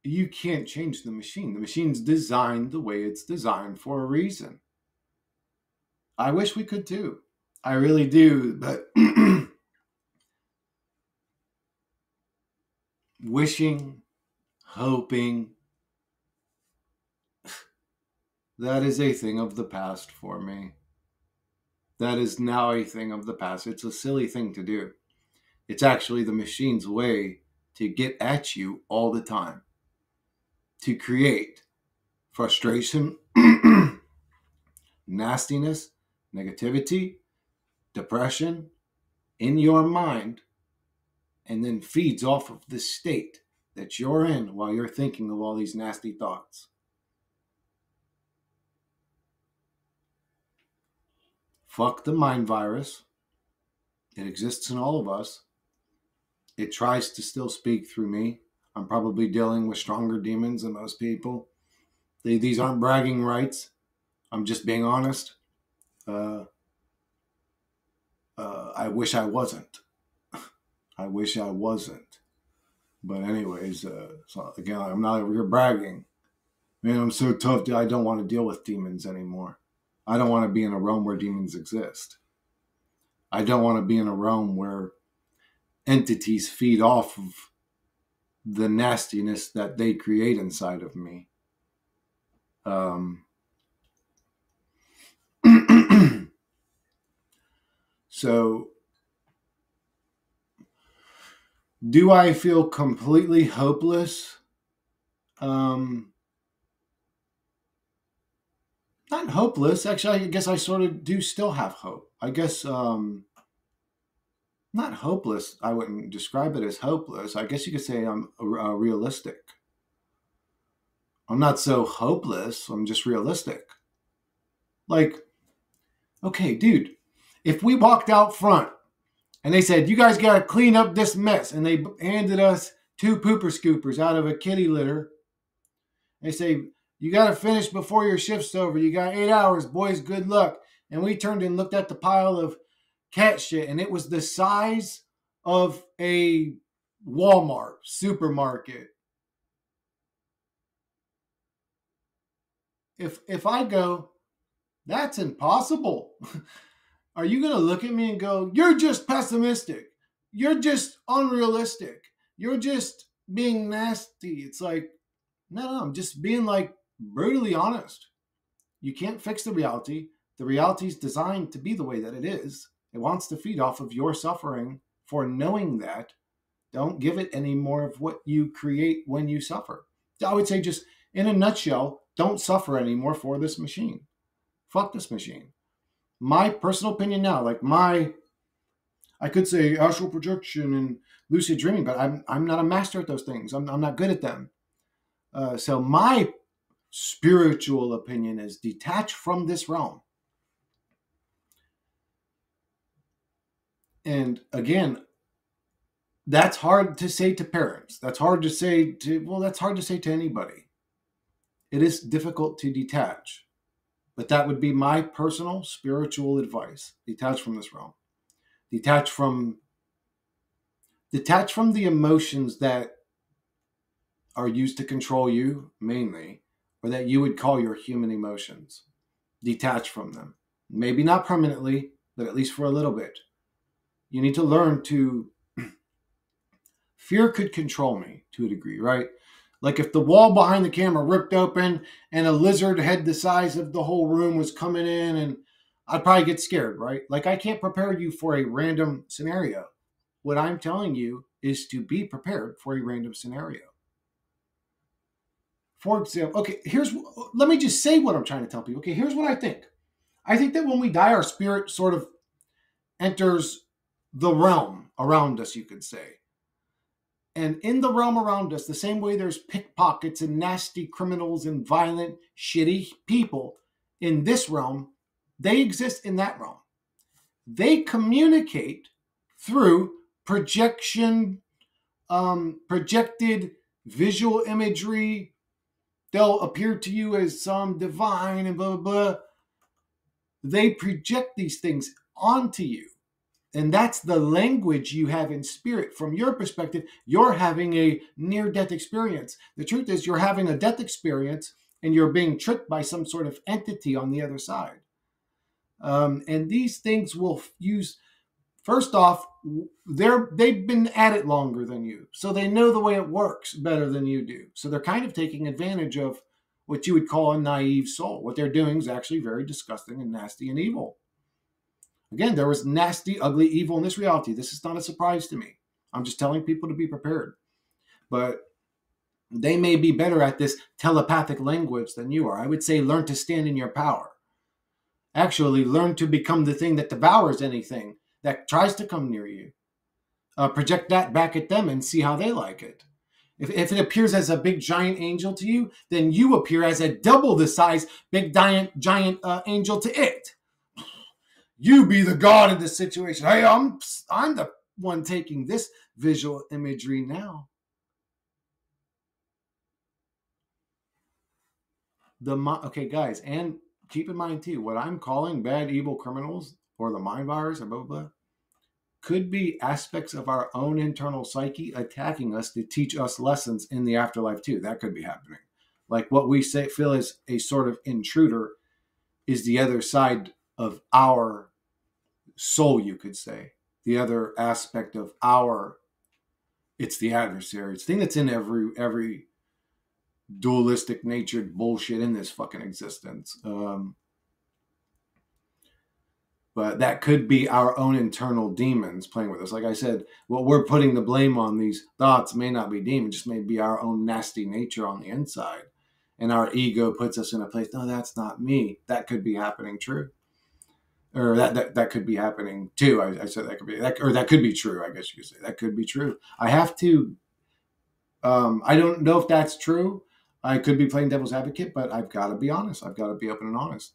S2: You can't change the machine. The machine's designed the way it's designed for a reason. I wish we could too. I really do, but wishing, hoping, that is a thing of the past for me. That is now a thing of the past. It's a silly thing to do. It's actually the machine's way to get at you all the time, to create frustration, nastiness, negativity, depression in your mind, and then feeds off of the state that you're in while you're thinking of all these nasty thoughts. Fuck the mind virus. It exists in all of us. It tries to still speak through me. I'm probably dealing with stronger demons than most people. These aren't bragging rights. I'm just being honest. I wish I wasn't. I wish I wasn't. But anyways, so again, I'm not over here bragging. Man, I'm so tough. I don't want to deal with demons anymore. I don't want to be in a realm where demons exist. I don't want to be in a realm where entities feed off of the nastiness that they create inside of me. So, do I feel completely hopeless? Not hopeless. Actually, I guess I sort of do still have hope. I guess not hopeless. I wouldn't describe it as hopeless. I guess you could say I'm realistic. I'm not so hopeless. I'm just realistic. Like, okay, dude, if we walked out front and they said, you guys got to clean up this mess, and they handed us 2 pooper scoopers out of a kitty litter, they say, you got to finish before your shift's over. You got 8 hours, boys. Good luck. And we turned and looked at the pile of cat shit, and it was the size of a Walmart supermarket. If I go, that's impossible. Are you going to look at me and go, you're just pessimistic. You're just unrealistic. You're just being nasty. It's like, no, I'm just being like brutally honest. You can't fix the reality. The reality is designed to be the way that it is. It wants to feed off of your suffering for knowing that. Don't give it any more of what you create when you suffer. I would say, just in a nutshell, don't suffer anymore for this machine. Fuck this machine. My personal opinion now, I could say astral projection and lucid dreaming, but I'm not a master at those things. I'm not good at them. So my spiritual opinion is detach from this realm. And again, that's hard to say to parents. That's hard to say to anybody. It is difficult to detach. But that would be my personal spiritual advice. Detach from this realm. Detach from the emotions that are used to control you, mainly, or that you would call your human emotions. Detach from them. Maybe not permanently, but at least for a little bit. You need to learn to... Fear could control me to a degree, right? Like if the wall behind the camera ripped open and a lizard head the size of the whole room was coming in, and I'd probably get scared, right? Like I can't prepare you for a random scenario. What I'm telling you is to be prepared for a random scenario. For example, okay, let me just say what I'm trying to tell people. Okay, here's what I think. I think that when we die, our spirit sort of enters the realm around us, you could say. And in the realm around us, the same way there's pickpockets and nasty criminals and violent, shitty people in this realm, they exist in that realm. They communicate through projection, projected visual imagery. They'll appear to you as some divine and blah, blah, blah. They project these things onto you. And that's the language you have in spirit. From your perspective, you're having a near-death experience. The truth is you're having a death experience and you're being tricked by some sort of entity on the other side. And these things will use, first off, they've been at it longer than you. So they know the way it works better than you do. So they're kind of taking advantage of what you would call a naive soul. What they're doing is actually very disgusting and nasty and evil. Again, there was nasty, ugly, evil in this reality. This is not a surprise to me. I'm just telling people to be prepared. but they may be better at this telepathic language than you are. I would say learn to stand in your power. Actually, learn to become the thing that devours anything that tries to come near you. Project that back at them and see how they like it. If it appears as a big giant angel to you, then you appear as a double the size big giant angel to it. You be the god in this situation. Hey, I'm the one taking this visual imagery now. Okay, guys, and keep in mind too, what I'm calling bad, evil criminals or the mind virus or blah, blah, blah, could be aspects of our own internal psyche attacking us to teach us lessons in the afterlife too. That could be happening. Like what we feel is a sort of intruder is the other side of our soul, you could say. The other aspect of it's the adversary. It's the thing that's in every dualistic natured bullshit in this fucking existence. But that could be our own internal demons playing with us. Like I said, what we're putting the blame on, these thoughts may not be demons, just may be our own nasty nature on the inside. And our ego puts us in a place, no, that's not me. That could be happening true. Or that could be happening too. I said that could be, that could be true, I guess you could say. That could be true. I have to, I don't know if that's true. I could be playing devil's advocate, but I've got to be honest. I've got to be open and honest.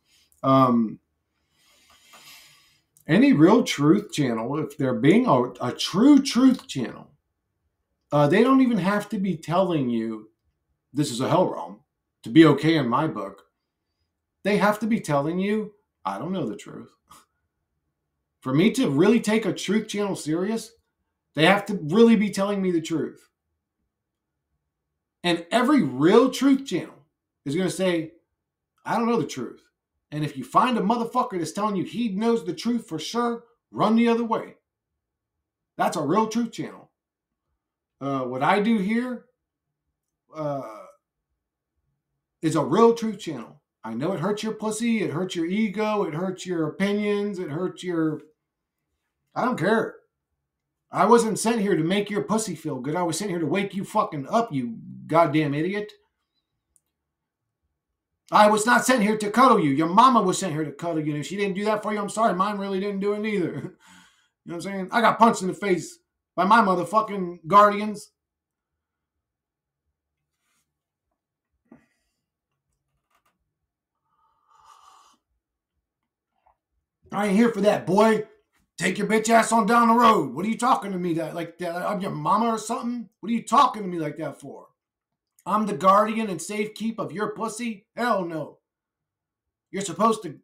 S2: Any real truth channel, if they're being a true truth channel, they don't even have to be telling you this is a hell realm to be okay in my book. They have to be telling you, I don't know the truth. For me to really take a truth channel serious, they have to really be telling me the truth. And every real truth channel is going to say, I don't know the truth. And if you find a motherfucker that's telling you he knows the truth for sure, run the other way. That's a real truth channel. What I do here is a real truth channel. I know it hurts your pussy, it hurts your ego, it hurts your opinions, it hurts your... I don't care. I wasn't sent here to make your pussy feel good. I was sent here to wake you fucking up, you goddamn idiot. I was not sent here to cuddle you. Your mama was sent here to cuddle you. And if she didn't do that for you, I'm sorry. Mine really didn't do it either. You know what I'm saying? I got punched in the face by my motherfucking guardians. I ain't here for that, boy. Take your bitch ass on down the road. What are you talking to me like that? I'm your mama or something? What are you talking to me like that for? I'm the guardian and safekeep of your pussy? Hell no. You're supposed to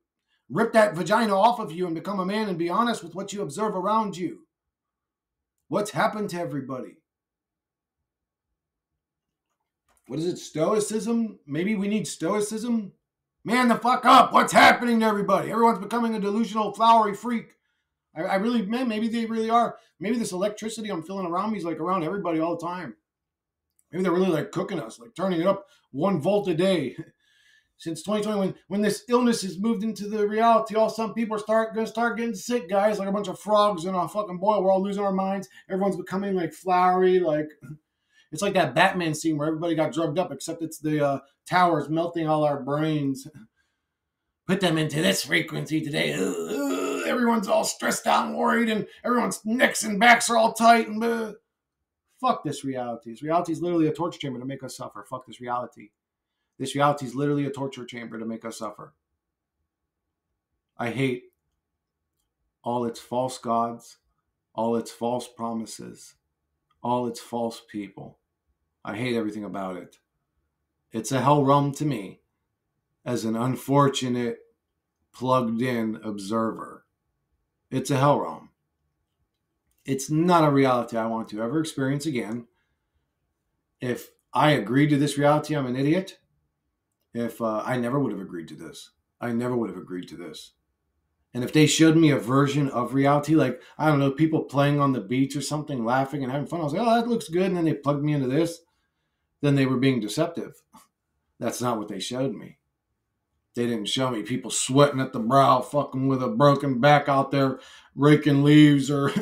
S2: rip that vagina off of you and become a man and be honest with what you observe around you. What's happened to everybody? What is it? Stoicism? Maybe we need stoicism? Man the fuck up. What's happening to everybody? Everyone's becoming a delusional, flowery freak. I really, man, maybe they really are. Maybe this electricity I'm feeling around me is like around everybody all the time. Maybe they're really like cooking us, like turning it up 1 volt a day. Since 2020, when this illness has moved into the reality, all some people are going to start getting sick, guys, like a bunch of frogs in a fucking boil. We're all losing our minds. Everyone's becoming like flowery, like it's like that Batman scene where everybody got drugged up, except it's the towers melting all our brains. Put them into this frequency today. Everyone's all stressed out and worried, and everyone's necks and backs are all tight. And fuck this reality. This reality is literally a torture chamber to make us suffer. Fuck this reality. This reality is literally a torture chamber to make us suffer. I hate all its false gods, all its false promises, all its false people. I hate everything about it. It's a hell realm to me as an unfortunate, plugged-in observer. It's a hell realm. It's not a reality I want to ever experience again. If I agreed to this reality, I'm an idiot. If I never would have agreed to this. I never would have agreed to this. And if they showed me a version of reality, like, I don't know, people playing on the beach or something, laughing and having fun, I was like, oh, that looks good. And then they plugged me into this. Then they were being deceptive. That's not what they showed me. They didn't show me people sweating at the brow, fucking with a broken back out there, raking leaves or,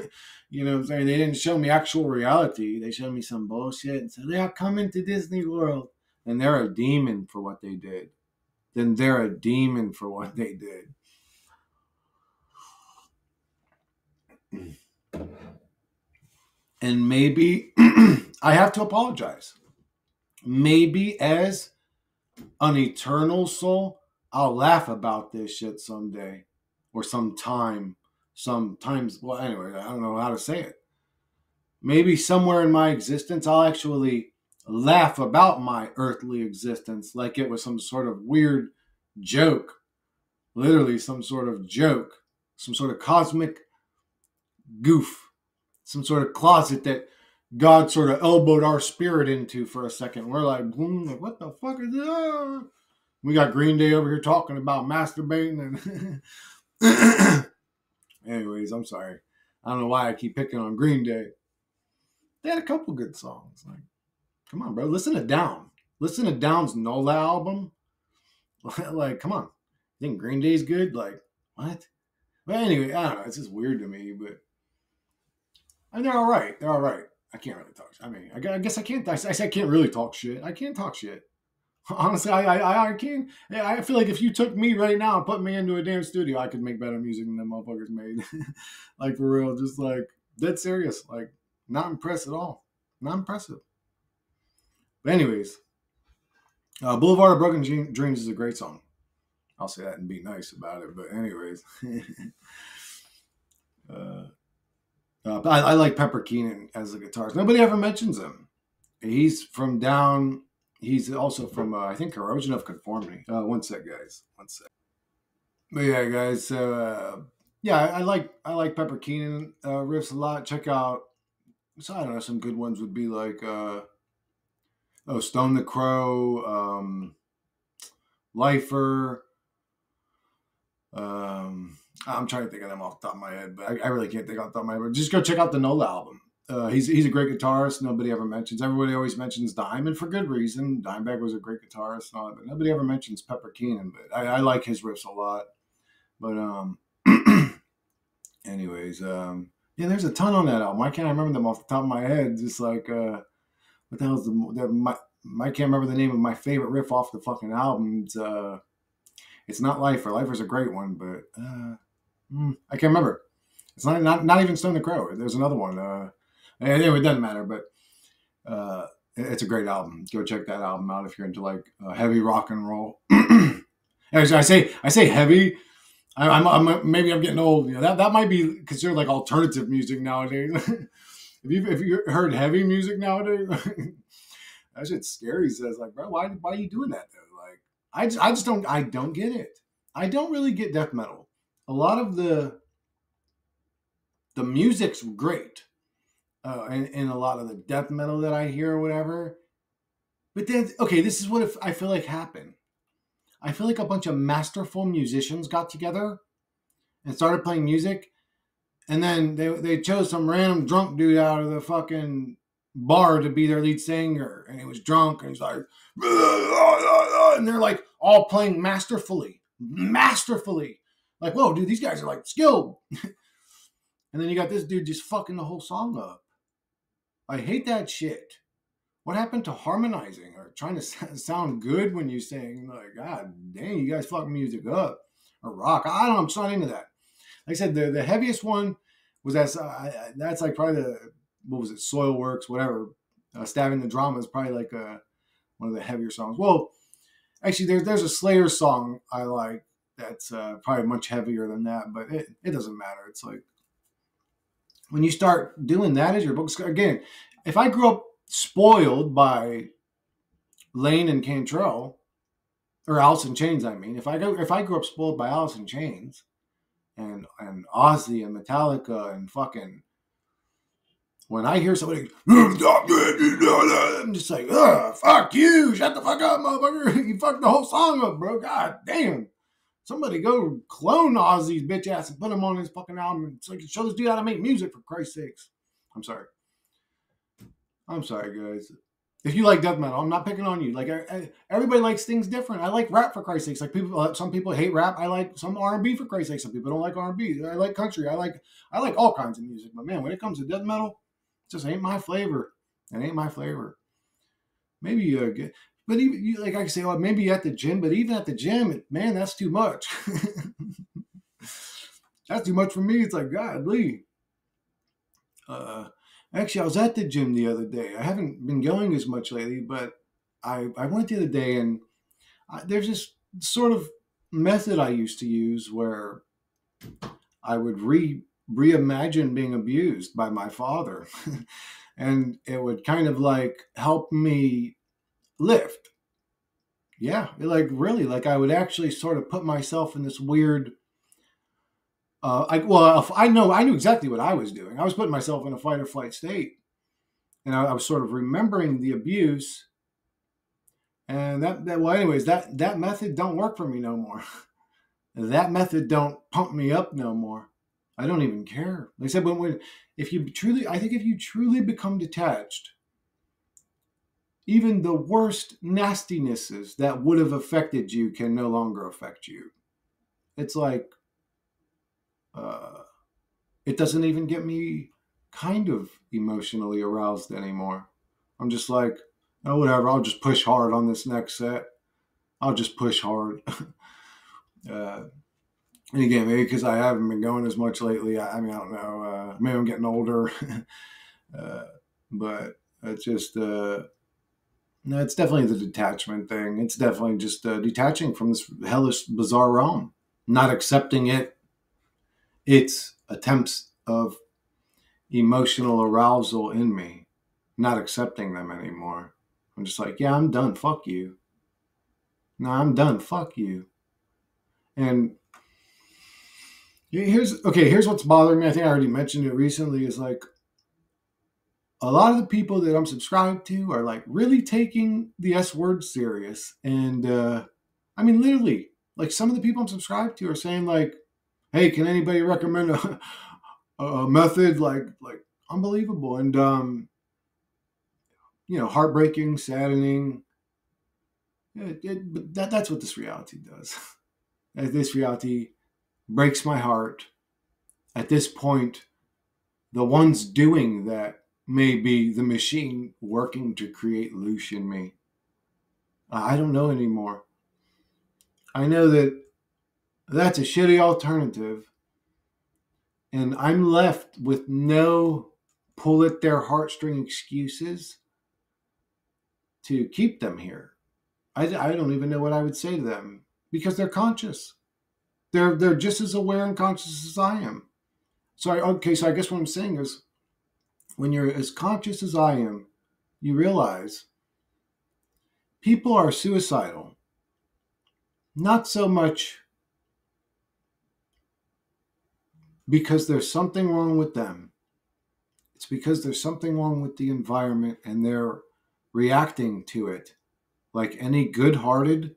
S2: You know what I'm saying? They didn't show me actual reality. They showed me some bullshit and said, they're coming to Disney World. And they're a demon for what they did. Then they're a demon for what they did. And maybe I have to apologize. Maybe as an eternal soul, I'll laugh about this shit someday or sometime. Sometimes, well, anyway, I don't know how to say it. Maybe somewhere in my existence, I'll actually laugh about my earthly existence like it was some sort of weird joke. Literally, some sort of joke, some sort of cosmic goof, some sort of closet that God sort of elbowed our spirit into for a second. We're like, what the fuck is that? We got Green Day over here talking about masturbating. And anyways, I'm sorry. I don't know why I keep picking on Green Day. They had a couple good songs. Like, come on, bro. Listen to Down. Listen to Down's NOLA album. Like, come on. You think Green Day's good? Like, what? But anyway, I don't know. It's just weird to me, but and they're all right. They're all right. I can't really talk. I mean, I guess I can't. I can't really talk shit. I can't talk shit. Honestly, I can't. I feel like if you took me right now and put me into a damn studio, I could make better music than them motherfuckers made. Like, for real. Just like, dead serious. Like, not impressed at all. Not impressive. But anyways, Boulevard of Broken Dreams is a great song. I'll say that and be nice about it. But anyways. I like Pepper Keenan as a guitarist. Nobody ever mentions him. He's from down. He's also from, I think, Corrosion of Conformity. One sec, guys. One sec. But yeah, guys. So yeah, I like Pepper Keenan riffs a lot. Check out. So I don't know. Some good ones would be like, Stone the Crow, Lifer. I'm trying to think of them off the top of my head, but I really can't think off the top of my head. But just go check out the NOLA album. He's a great guitarist. Nobody ever mentions. Everybody always mentions Dime, and for good reason. Dimebag was a great guitarist and all that, but nobody ever mentions Pepper Keenan. But I like his riffs a lot. But anyways, yeah, there's a ton on that album. I can't remember them off the top of my head. Just like what the hell's I can't remember the name of my favorite riff off the fucking album. It's not Lifer. Lifer's a great one, but I can't remember. It's not even Stone the Crow. There's another one. Anyway, it doesn't matter, but it's a great album. Go check that album out if you're into like heavy rock and roll. Actually, I say heavy. Maybe I'm getting old. You know, that might be considered like alternative music nowadays. if you heard heavy music nowadays, that shit's scary. Says like, bro, why are you doing that though? Like, I just don't get it. I don't really get death metal. A lot of the music's great. And a lot of the death metal that I hear or whatever. But then, okay, this is what I feel like happened. I feel like a bunch of masterful musicians got together and started playing music. And then they chose some random drunk dude out of the fucking bar to be their lead singer. And he was drunk and he's like, and they're like all playing masterfully. Like, whoa, dude, these guys are like skilled. And then you got this dude just fucking the whole song up. I hate that shit. What happened to harmonizing or trying to sound good when you sing? Like, God dang, you guys fucking music up. Or rock. I don't know. I'm just not into that. Like I said, the heaviest one was that's like probably what was it? Soilworks, whatever. Stabbing the Drama is probably like one of the heavier songs. Well, actually, there's a Slayer song I like that's probably much heavier than that, but it doesn't matter. It's like, when you start doing that as your books, again, if I grew up spoiled by Lane and Cantrell, or Alice in Chains, I mean, if I grew up spoiled by Alice in Chains and Ozzy and Metallica and fucking, when I hear somebody, I'm just like, fuck you, shut the fuck up, motherfucker. You fucked the whole song up, bro. God damn. Somebody go clone Ozzy's bitch ass and put him on his fucking album so he can show this dude how to make music, for Christ's sakes. I'm sorry, guys. If you like death metal, I'm not picking on you. Like everybody likes things different. I like rap for Christ's sakes. Like people, some people hate rap. I like some R&B for Christ's sakes. Some people don't like R&B. I like country. I like all kinds of music. But man, when it comes to death metal, it just ain't my flavor. It ain't my flavor. Maybe but even you, like I say, well, maybe at the gym. But even at the gym, man, that's too much. That's too much for me. It's like, godly. Actually, I was at the gym the other day. I haven't been going as much lately, but I went the other day, and there's this sort of method I used to use where I would reimagine being abused by my father, and it would kind of like help me lift. Yeah, like really, like I would actually sort of put myself in this weird. I knew exactly what I was doing. I was putting myself in a fight or flight state, and I was sort of remembering the abuse, and that method don't work for me no more. That method don't pump me up no more. I don't even care. Like I said, if you truly become detached, even the worst nastinesses that would have affected you can no longer affect you. It's like uh, it doesn't even get me kind of emotionally aroused anymore. I'm just like, oh, whatever. I'll just push hard on this next set. I'll just push hard. uh, and again, maybe because I haven't been going as much lately. I mean, I don't know. Maybe I'm getting older. uh, but it's just, no, it's definitely the detachment thing. It's definitely just detaching from this hellish, bizarre realm, not accepting its attempts of emotional arousal in me, not accepting them anymore. I'm just like, yeah, I'm done. Fuck you. No, I'm done. Fuck you. And here's what's bothering me. I think I already mentioned it recently. Is like a lot of the people that I'm subscribed to are like really taking the S word serious. And I mean, literally, like some of the people I'm subscribed to are saying like, "Hey, can anybody recommend a method like unbelievable and heartbreaking, saddening." But that's what this reality does. This reality breaks my heart. At this point, the ones doing that may be the machine working to create Lush in me. I don't know anymore. I know that that's a shitty alternative, and I'm left with no pull at their heartstring excuses to keep them here. I don't even know what I would say to them because they're conscious. They're just as aware and conscious as I am. So I guess what I'm saying is when you're as conscious as I am, you realize people are suicidal. Not so much because there's something wrong with them. It's because there's something wrong with the environment and they're reacting to it like any good-hearted,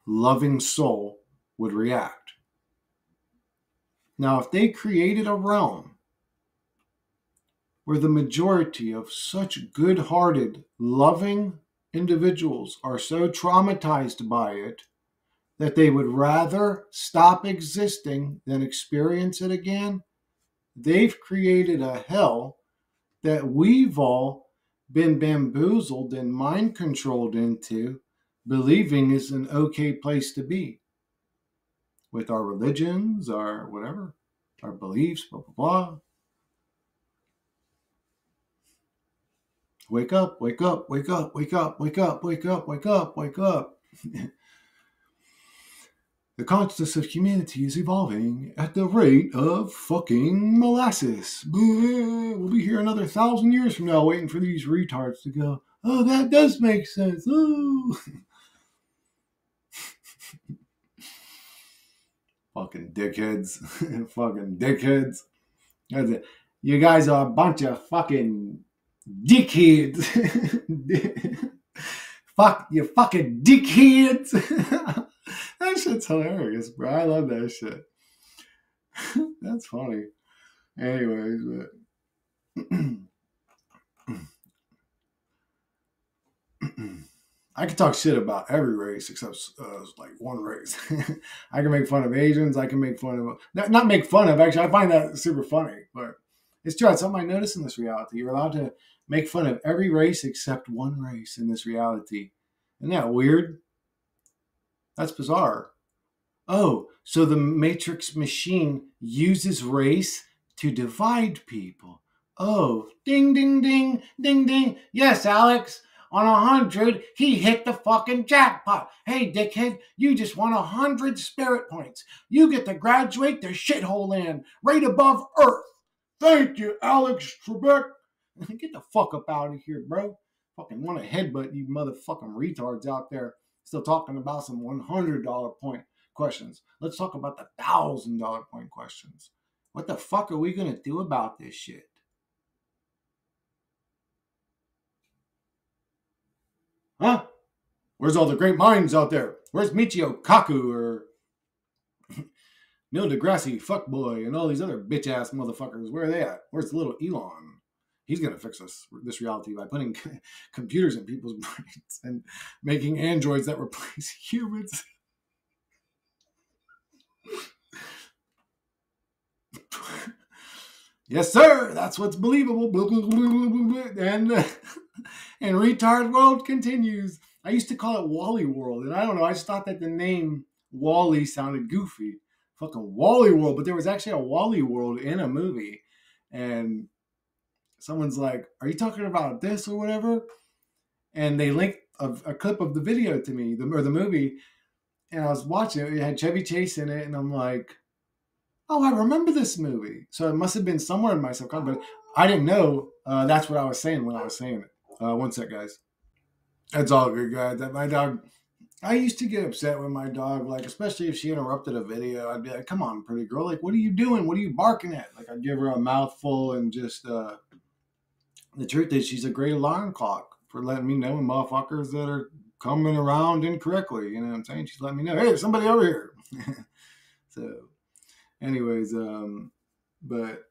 S2: loving soul would react. Now, if they created a realm where the majority of such good-hearted, loving individuals are so traumatized by it that they would rather stop existing than experience it again, they've created a hell that we've all been bamboozled and mind controlled into believing is an okay place to be with our religions, our whatever, our beliefs, blah, blah, blah. Wake up, wake up, wake up, wake up, wake up, wake up, wake up, wake up. The consciousness of humanity is evolving at the rate of fucking molasses. We'll be here another 1,000 years from now waiting for these retards to go, oh, that does make sense. Oh. Fucking dickheads. Fucking dickheads. You guys are a bunch of fucking dickheads. Fuck, you fucking dickheads. That shit's hilarious, bro. I love that shit. That's funny. Anyways, but I can talk shit about every race except like one race. I can make fun of Asians. I can make fun of not make fun of. Actually, I find that super funny, but it's true. It's something I notice in this reality. You're allowed to make fun of every race except one race in this reality. Isn't that weird? That's bizarre. Oh, so the Matrix machine uses race to divide people. Oh, ding, ding, ding, ding, ding. Yes, Alex. On 100, he hit the fucking jackpot. Hey, dickhead, you just won 100 spirit points. You get to graduate the shithole land right above Earth. Thank you, Alex Trebek. Get the fuck up out of here, bro. Fucking want to headbutt you motherfucking retards out there still talking about some $100 point questions. Let's talk about the $1,000 point questions. What the fuck are we going to do about this shit? Huh? Where's all the great minds out there? Where's Michio Kaku or Neil deGrasse fuckboy and all these other bitch ass motherfuckers? Where are they at? Where's little Elon? He's going to fix this reality by putting computers in people's brains and making androids that replace humans. Yes, sir. That's what's believable. And retard world continues. I used to call it Wally World, and I don't know. I just thought that the name Wally sounded goofy. Fucking Wally World, but there was actually a Wally World in a movie, and someone's like, "Are you talking about this or whatever?" And they linked a clip of the video to me, or the movie, and I was watching it. It had Chevy Chase in it, and I'm like, oh, I remember this movie. So it must have been somewhere in my subconscious, but I didn't know that's what I was saying when I was saying it. One sec, guys. That's all good, guys. That my dog. I used to get upset with my dog, like especially if she interrupted a video. I'd be like, "Come on, pretty girl! Like, what are you doing? What are you barking at?" Like, I'd give her a mouthful, and just the truth is, she's a great alarm clock for letting me know when motherfuckers that are coming around incorrectly. You know what I'm saying? She's letting me know, hey, there's somebody over here. So. Anyways, but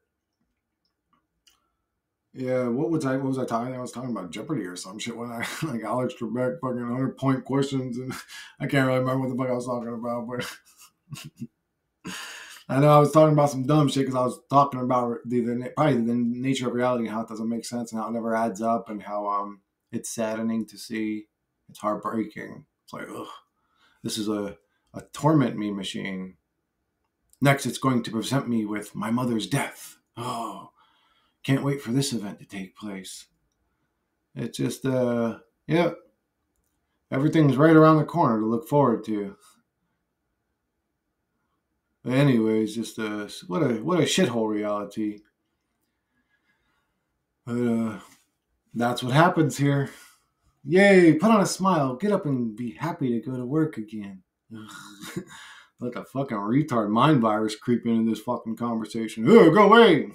S2: yeah, what was I talking? I was talking about Jeopardy or some shit when I like Alex Trebek fucking 100 point questions, and I can't really remember what the fuck I was talking about, but I know I was talking about some dumb shit because I was talking about probably the nature of reality and how it doesn't make sense and how it never adds up and how it's saddening to see. It's heartbreaking. It's like, ugh, this is a torment me machine. Next, it's going to present me with my mother's death. Oh, can't wait for this event to take place. It's just, yeah, everything's right around the corner to look forward to. But anyways, just what a shithole reality. But that's what happens here. Yay! Put on a smile. Get up and be happy to go to work again. Like a fucking retard mind virus creeping into this fucking conversation. Oh, go away.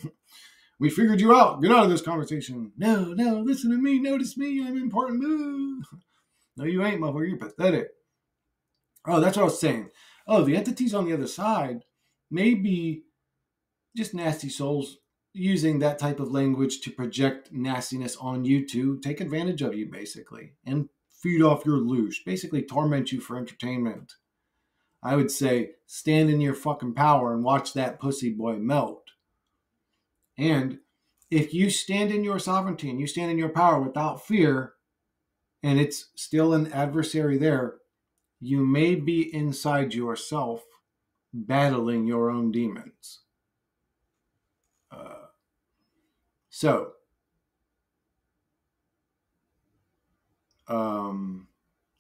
S2: We figured you out. Get out of this conversation. No, listen to me. Notice me. I'm important. No, you ain't, motherfucker. You're pathetic. Oh, that's what I was saying. Oh, the entities on the other side may be just nasty souls using that type of language to project nastiness on you to take advantage of you, basically, and feed off your loosh. Basically, torment you for entertainment. I would say stand in your fucking power and watch that pussy boy melt. And if you stand in your sovereignty and you stand in your power without fear, and it's still an adversary there, you may be inside yourself battling your own demons. So,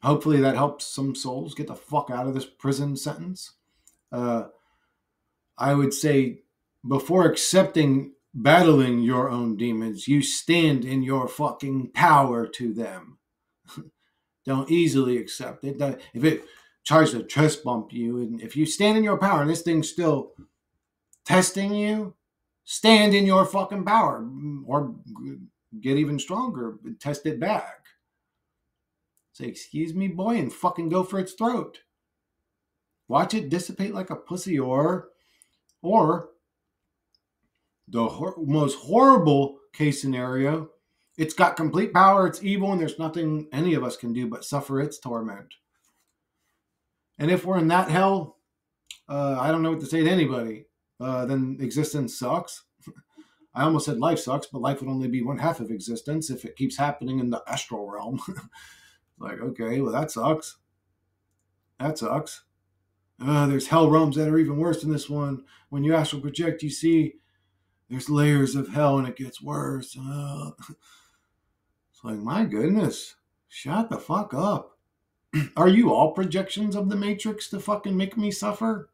S2: hopefully that helps some souls get the fuck out of this prison sentence. I would say before accepting battling your own demons, you stand in your fucking power to them. Don't easily accept it. If it tries to chest bump you, and if you stand in your power and this thing's still testing you, stand in your fucking power or get even stronger, test it back. Say, excuse me, boy, and fucking go for its throat. Watch it dissipate like a pussy, or the most horrible case scenario It's got complete power, it's evil, and there's nothing any of us can do but suffer its torment. And if we're in that hell, I don't know what to say to anybody. Then existence sucks. I almost said life sucks, but life would only be one half of existence if it keeps happening in the astral realm. Like, okay, well, that sucks. That sucks. There's hell realms that are even worse than this one. When you astral project, you see there's layers of hell and it gets worse. It's like, my goodness, shut the fuck up. Are you all projections of the Matrix to fucking make me suffer?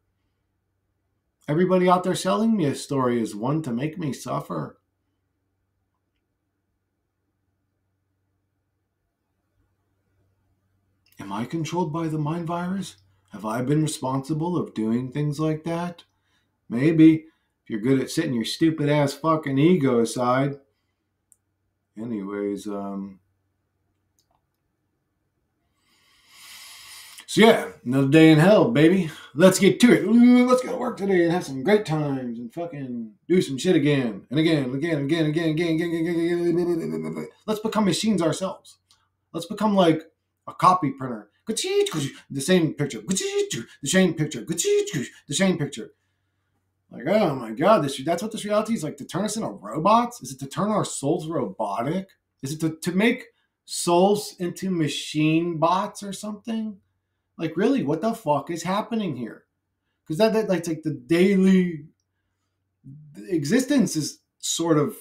S2: Everybody out there selling me a story is one to make me suffer. Am I controlled by the mind virus? Have I been responsible of doing things like that? Maybe. If you're good at setting your stupid ass fucking ego aside. Anyways, so yeah, another day in hell, baby. Let's get to it. Let's go to work today and have some great times and fucking do some shit again and again. Let's become machines ourselves. Let's become like a copy printer. The same picture. The same picture. The same picture. Like, oh my God, that's what this reality is like, to turn us into robots? Is it to turn our souls robotic? Is it to make souls into machine bots or something? Like, really, what the fuck is happening here? Because that like the daily existence is sort of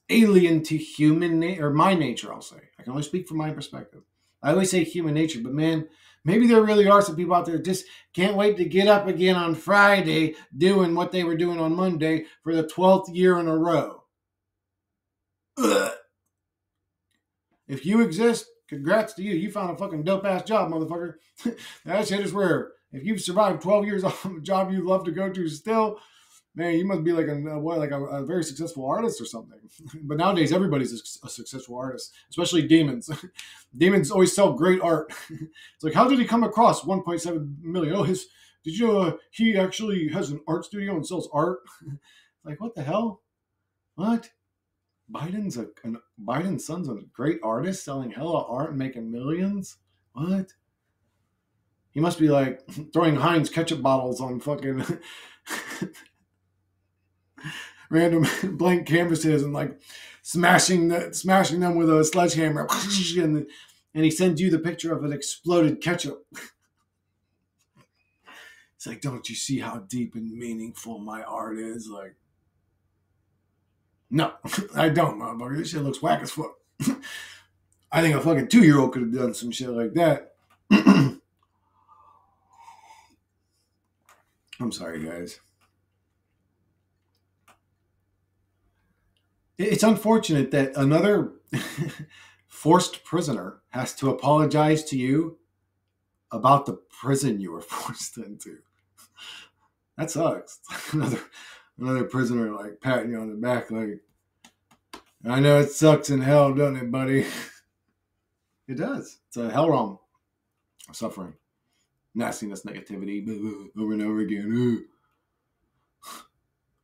S2: alien to human or my nature, I'll say. I can only speak from my perspective. I always say human nature, but man, maybe there really are some people out there just can't wait to get up again on Friday doing what they were doing on Monday for the 12th year in a row. Ugh. If you exist, congrats to you. You found a fucking dope-ass job, motherfucker. That shit is rare. If you've survived 12 years off of a job you love to go to still, man, you must be like a very successful artist or something. But nowadays, everybody's a successful artist, especially demons. Demons always sell great art. It's like, how did he come across 1.7 million? Oh, he actually has an art studio and sells art. Like, what the hell? What? Biden's son's a great artist selling hella art and making millions? What? He must be like throwing Heinz ketchup bottles on fucking random blank canvases and like smashing them with a sledgehammer. And he sends you the picture of an exploded ketchup. It's like, don't you see how deep and meaningful my art is? Like, no, I don't, motherfucker. This shit looks whack as fuck. I think a fucking 2-year-old could have done some shit like that. I'm sorry, guys. It's unfortunate that another forced prisoner has to apologize to you about the prison you were forced into. That sucks. Another prisoner like patting you on the back like, I know it sucks in hell, doesn't it, buddy? It does. It's a hell realm of suffering. Nastiness, negativity, over and over again.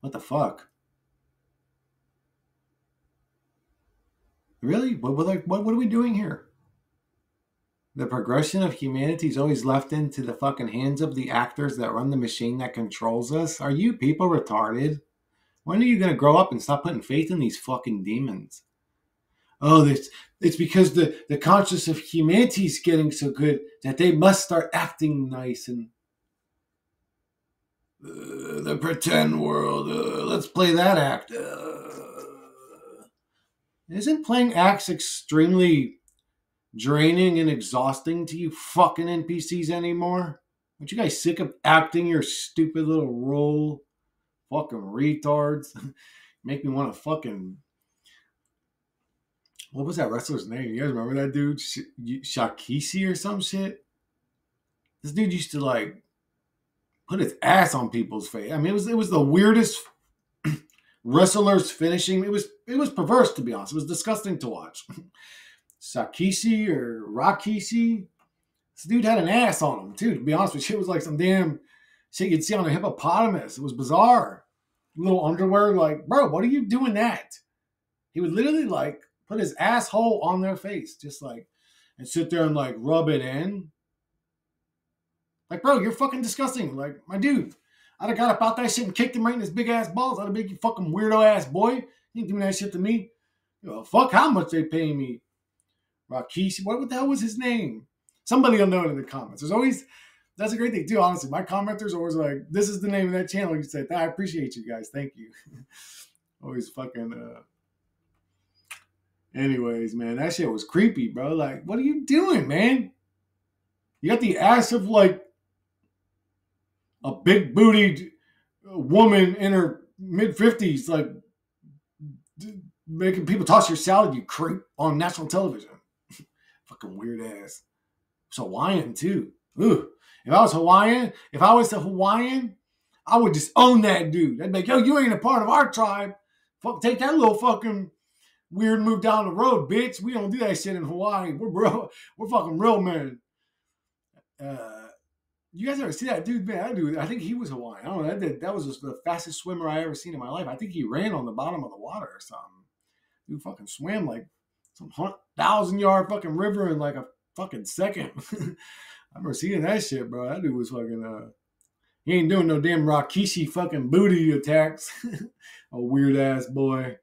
S2: What the fuck? Really? What are we doing here? The progression of humanity is always left into the fucking hands of the actors that run the machine that controls us. Are you people retarded? When are you going to grow up and stop putting faith in these fucking demons? Oh, it's because the consciousness of humanity is getting so good that they must start acting nice and the pretend world. Let's play that act. Isn't playing acts extremely draining and exhausting to you fucking NPCs anymore? Aren't you guys sick of acting your stupid little role? Fucking retards. Make me want to fucking... What was that wrestler's name? You guys remember that dude? Shakishi or some shit? This dude used to like put his ass on people's face. I mean, it was the weirdest wrestlers finishing. It was perverse, to be honest. It was disgusting to watch. Sakishi or Rakishi. This dude had an ass on him, too, to be honest with you. It was like some damn shit you'd see on a hippopotamus. It was bizarre. Little underwear, like, bro, what are you doing that? He would literally like put his asshole on their face, just like, and sit there and like rub it in. Like, bro, you're fucking disgusting. Like, my dude, I'd have got about that shit and kicked him right in his big ass balls. I'd have been, you fucking weirdo ass boy. You ain't doing that shit to me. You know, fuck how much they pay me. Rakishi, what the hell was his name? Somebody will know it in the comments. There's always, that's a great thing too, honestly. My commenters are always like, this is the name of that channel. You say, I appreciate you guys. Thank you. Always fucking, anyways, man, that shit was creepy, bro. Like, what are you doing, man? You got the ass of like a big bootied woman in her mid 50s, like making people toss your salad, you creep, on national television. Fucking weird ass. It's Hawaiian too. Ooh. If I was the Hawaiian, I would just own that dude. I'd be like, yo, you ain't a part of our tribe. Fuck, take that little fucking weird move down the road, bitch. We don't do that shit in Hawaii. We're fucking real men. You guys ever see that dude, man? I think he was Hawaiian. I don't know. That was just the fastest swimmer I ever seen in my life. I think he ran on the bottom of the water or something. Dude fucking swam like some 1,000-yard fucking river in like a fucking second. I remember seeing that shit, bro. That dude was fucking, he ain't doing no damn Rakishi fucking booty attacks. A weird ass boy.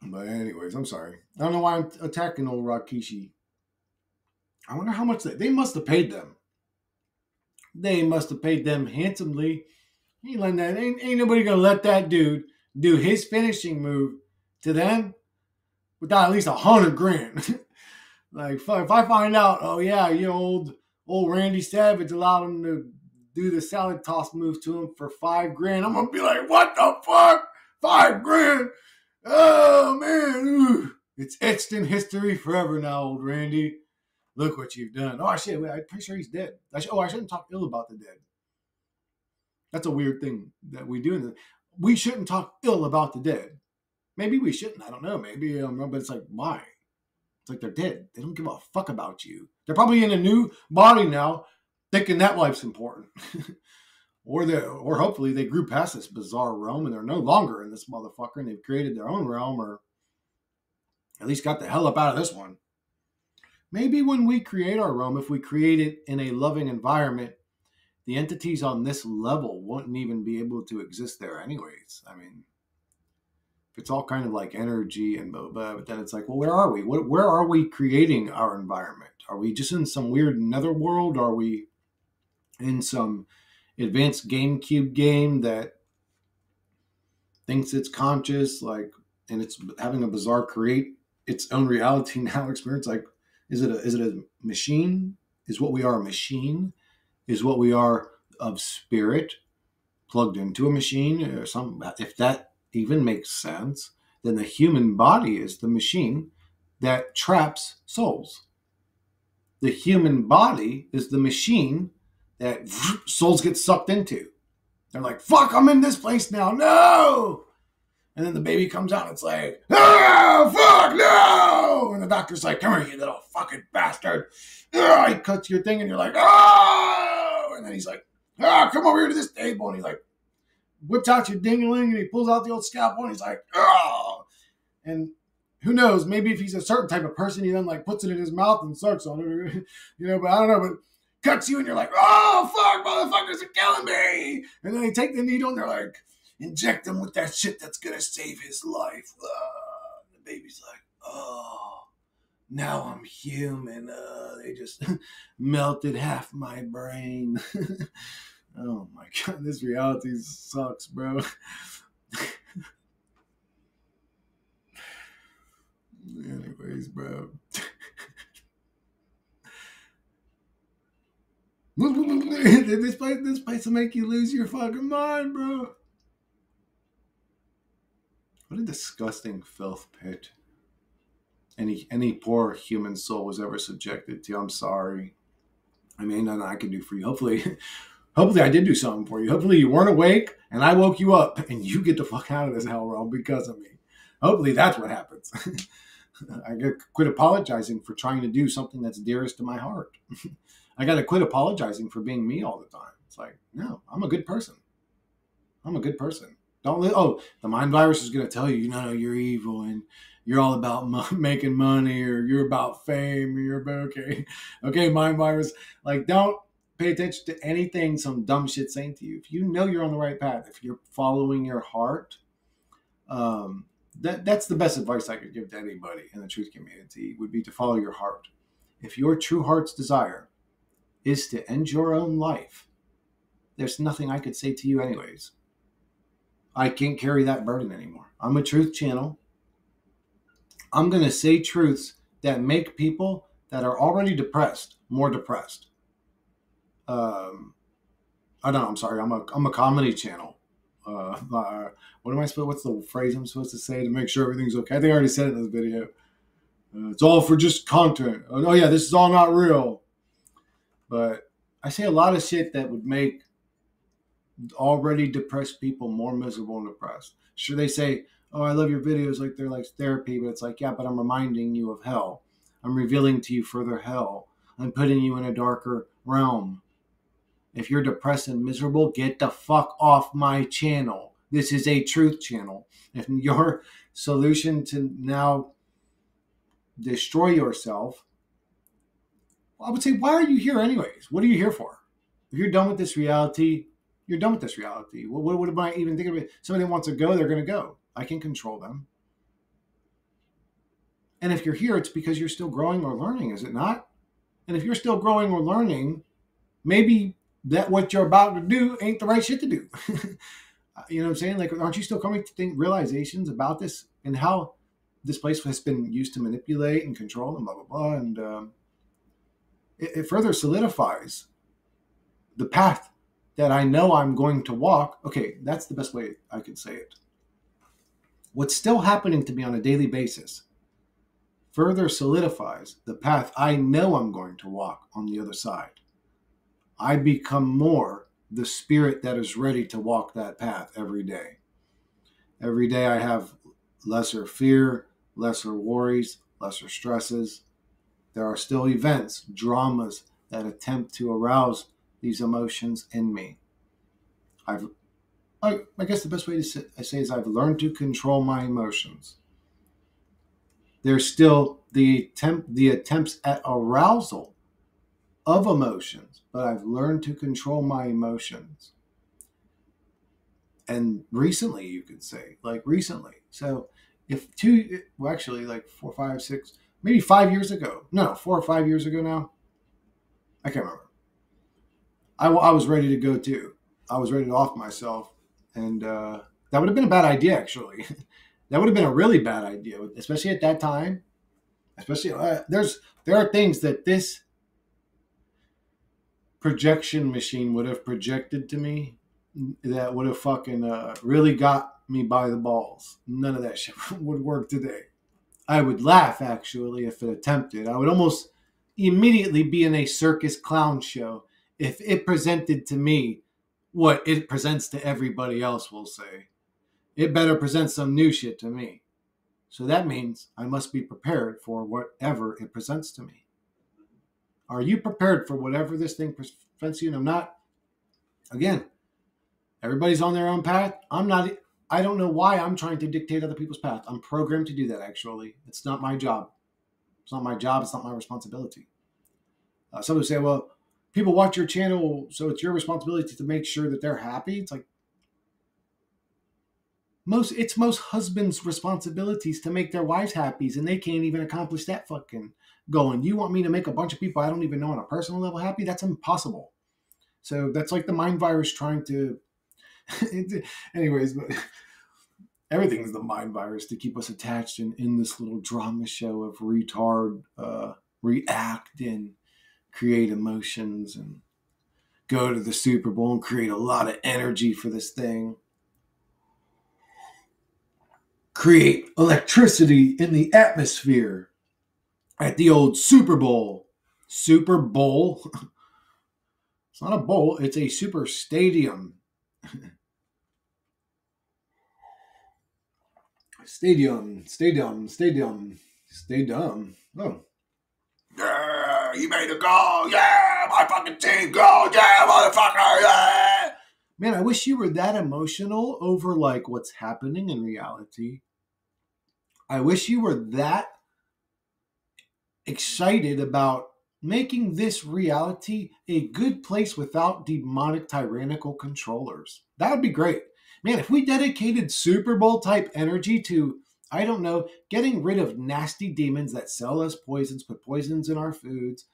S2: But anyways, I'm sorry. I don't know why I'm attacking old Rakishi. I wonder how much they must have paid them. They must have paid them handsomely. Ain't nobody gonna let that dude do his finishing move to them without at least $100,000. Like, fuck, if I find out, oh yeah, you old Randy Savage allowed him to do the salad toss move to him for $5,000, I'm gonna be like, what the fuck? $5,000? Oh man, ooh. It's etched in history forever now, old Randy. Look what you've done. Oh shit, I'm pretty sure he's dead. I shouldn't talk ill about the dead. That's a weird thing that we do. We shouldn't talk ill about the dead. Maybe we shouldn't. I don't know. Maybe, but it's like, why? It's like they're dead. They don't give a fuck about you. They're probably in a new body now, thinking that life's important. or hopefully they grew past this bizarre realm and they're no longer in this motherfucker and they've created their own realm, or at least got the hell up out of this one. Maybe when we create our realm, if we create it in a loving environment, the entities on this level wouldn't even be able to exist there anyways. I mean, if it's all kind of like energy and blah, blah, but then it's like, well, where are we? Where are we creating our environment? Are we just in some weird netherworld? Are we in some advanced GameCube game that thinks it's conscious, like, and it's having a bizarre create its own reality now experience? Like, is it a machine? Is what we are a machine? Is what we are of spirit plugged into a machine? Or if that even makes sense, then the human body is the machine that traps souls. The human body is the machine that souls get sucked into. They're like, fuck, I'm in this place now. No! And then the baby comes out and it's like, oh, fuck, no! And the doctor's like, come here, you little fucking bastard. Oh, he cuts your thing and you're like, oh! And then he's like, oh, come over here to this table. And he like whips out your ding-a-ling and he pulls out the old scalpel and he's like, oh! And who knows, maybe if he's a certain type of person, he then like puts it in his mouth and sucks on it. But I don't know, but cuts you and you're like, oh, fuck, motherfuckers are killing me. And then they take the needle and they're like, inject him with that shit that's going to save his life. The baby's like, oh, now I'm human. They just melted half my brain. Oh my God, this reality sucks, bro. Anyways, bro. This place will make you lose your fucking mind, bro. What a disgusting filth pit any poor human soul was ever subjected to. I'm sorry. I mean, nothing I can do for you. Hopefully I did do something for you. Hopefully you weren't awake and I woke you up and you get the fuck out of this hell realm because of me. Hopefully that's what happens. I got to quit apologizing for trying to do something that's dearest to my heart. I got to quit apologizing for being me all the time. It's like, no, I'm a good person. I'm a good person. The mind virus is going to tell you, you're evil and you're all about making money, or you're about fame, or you're about, okay, mind virus. Like, don't pay attention to anything some dumb shit saying to you. If you know you're on the right path, if you're following your heart, that's the best advice I could give to anybody in the truth community, would be to follow your heart. If your true heart's desire is to end your own life, there's nothing I could say to you anyways. I can't carry that burden anymore. I'm a truth channel. I'm going to say truths that make people that are already depressed more depressed. I don't know. I'm sorry. I'm a comedy channel. What's the phrase I'm supposed to say to make sure everything's okay? I think I already said it in this video. It's all for just content. Oh yeah, this is all not real. But I say a lot of shit that would make already depressed people more miserable and depressed. Sure, they say, oh, I love your videos, like they're like therapy, but it's like, yeah, but I'm reminding you of hell. I'm revealing to you further hell. I'm putting you in a darker realm. If you're depressed and miserable, get the fuck off my channel. This is a truth channel. If your solution to now destroy yourself, I would say, why are you here anyways? What are you here for? If you're done with this reality, you're done with this reality. What am I even thinking of? Somebody wants to go, they're going to go. I can control them. And if you're here, it's because you're still growing or learning, is it not? And if you're still growing or learning, maybe that what you're about to do ain't the right shit to do. You know what I'm saying? Like, aren't you still coming to realizations about this and how this place has been used to manipulate and control and blah, blah, blah. And it further solidifies the path that I know I'm going to walk. Okay, that's the best way I could say it. What's still happening to me on a daily basis further solidifies the path I know I'm going to walk on the other side. I become more the spirit that is ready to walk that path every day. Every day I have lesser fear, lesser worries, lesser stresses. There are still events, dramas that attempt to arouse these emotions in me. I guess the best way to say is I've learned to control my emotions. There's still the attempts at arousal of emotions, but I've learned to control my emotions. And recently, you could say, like recently. So like 4, 5, 6, maybe 5 years ago. No, 4 or 5 years ago now. I can't remember. I was ready to go too. I was ready to off myself. And that would have been a bad idea, actually. That would have been a really bad idea, especially at that time. Especially, there are things that this projection machine would have projected to me that would have fucking really got me by the balls. None of that shit would work today. I would laugh, actually, if it attempted. I would almost immediately be in a circus clown show if it presented to me what it presents to everybody else, we'll say. It better present some new shit to me. So that means I must be prepared for whatever it presents to me. Are you prepared for whatever this thing presents you? And I'm not. Again, everybody's on their own path. I'm not. I don't know why I'm trying to dictate other people's path. I'm programmed to do that, actually. It's not my job. It's not my job. It's not my responsibility. Some would say, well, people watch your channel, so it's your responsibility to make sure that they're happy. It's like, it's most husbands' responsibilities to make their wives happy, and they can't even accomplish that fucking goal. And you want me to make a bunch of people I don't even know on a personal level happy? That's impossible. So that's like the mind virus trying to... Anyways, but everything's the mind virus to keep us attached in this little drama show of retard, react and create emotions and go to the Super Bowl and create a lot of energy for this thing. Create electricity in the atmosphere at the old Super Bowl. Super Bowl? It's not a bowl, it's a super stadium. Stadium. Oh. Yeah, he made a goal. Yeah, my fucking team goal. Yeah, motherfucker. Yeah. Man, I wish you were that emotional over like what's happening in reality. I wish you were that excited about making this reality a good place without demonic tyrannical controllers. That would be great. Man, if we dedicated Super Bowl type energy to, I don't know, getting rid of nasty demons that sell us poisons, put poisons in our foods,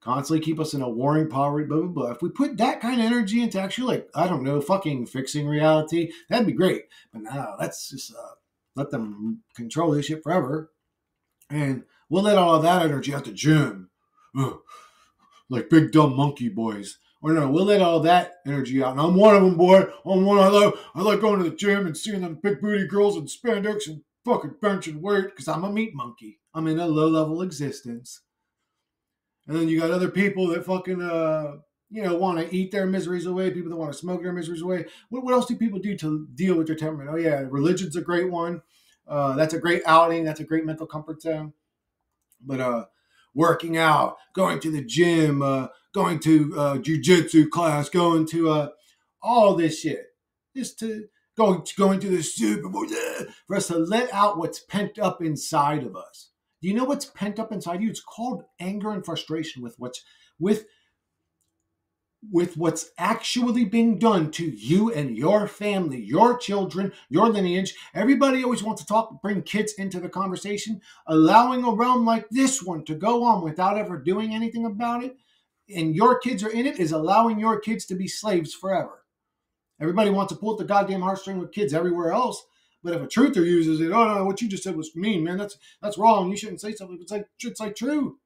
S2: constantly keep us in a warring poverty, blah, blah, blah. If we put that kind of energy into actually, like, I don't know, fucking fixing reality, that'd be great. But no, let's just let them control this shit forever. And we'll let all of that energy at the gym. Ugh, like big dumb monkey boys. Or no, we'll let all that energy out. And I'm one of them, boy. I like going to the gym and seeing them big booty girls in spandex and fucking benching weight because I'm a meat monkey. I'm in a low level existence. And then you got other people that fucking want to eat their miseries away. People that want to smoke their miseries away. What else do people do to deal with their temperament? Oh yeah, religion's a great one. That's a great outing. That's a great mental comfort zone. But working out, going to the gym, going to jujitsu class, going to all this shit, just to going to the Super Bowl, for us to let out what's pent up inside of us. Do you know what's pent up inside you? It's called anger and frustration with what's actually being done to you and your family, your children, your lineage. Everybody always wants to bring kids into the conversation. Allowing a realm like this one to go on without ever doing anything about it, and your kids are in it, is allowing your kids to be slaves forever. Everybody wants to pull at the goddamn heartstring with kids everywhere else. But if a truther uses it, oh no, what you just said was mean, man. That's wrong. You shouldn't say something. It's like true.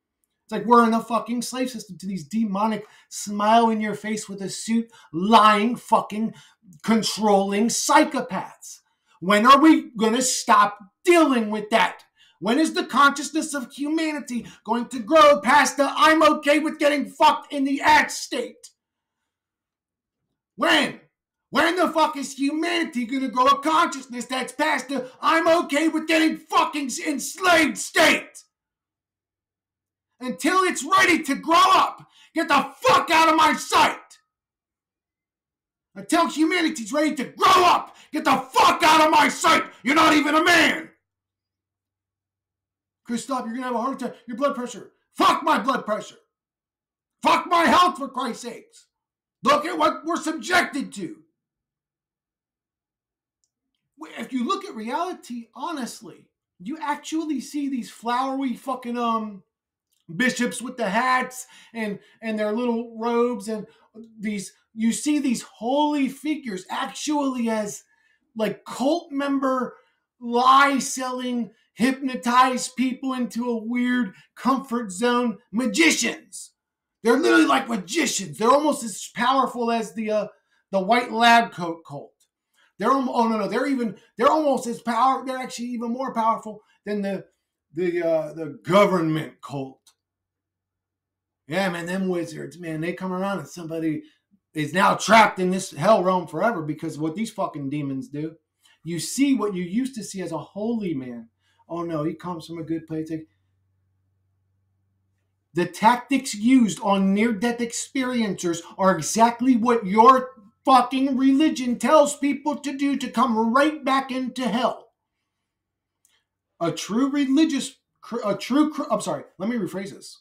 S2: It's like we're in a fucking slave system to these demonic, smile in your face with a suit, lying, fucking controlling psychopaths. When are we going to stop dealing with that? When is the consciousness of humanity going to grow past the I'm okay with getting fucked in the ass state? When? When the fuck is humanity going to grow a consciousness that's past the I'm okay with getting fucking enslaved state? Until it's ready to grow up, get the fuck out of my sight. Until humanity's ready to grow up, get the fuck out of my sight. You're not even a man. Chris, stop. You're going to have a heart attack. Your blood pressure. Fuck my blood pressure. Fuck my health, for Christ's sakes. Look at what we're subjected to. If you look at reality, honestly, you actually see these flowery fucking bishops with the hats and their little robes, and you see these holy figures actually as like cult member, lie selling, hypnotize people into a weird comfort zone magicians. They're literally like magicians. They're almost as powerful as the white lab coat cult. They're almost as powerful. They're actually even more powerful than the government cult. Yeah, man, them wizards, man, they come around and somebody is now trapped in this hell realm forever because of what these fucking demons do. You see what you used to see as a holy man. Oh no, he comes from a good place. The tactics used on near-death experiencers are exactly what your fucking religion tells people to do to come right back into hell. I'm sorry, let me rephrase this.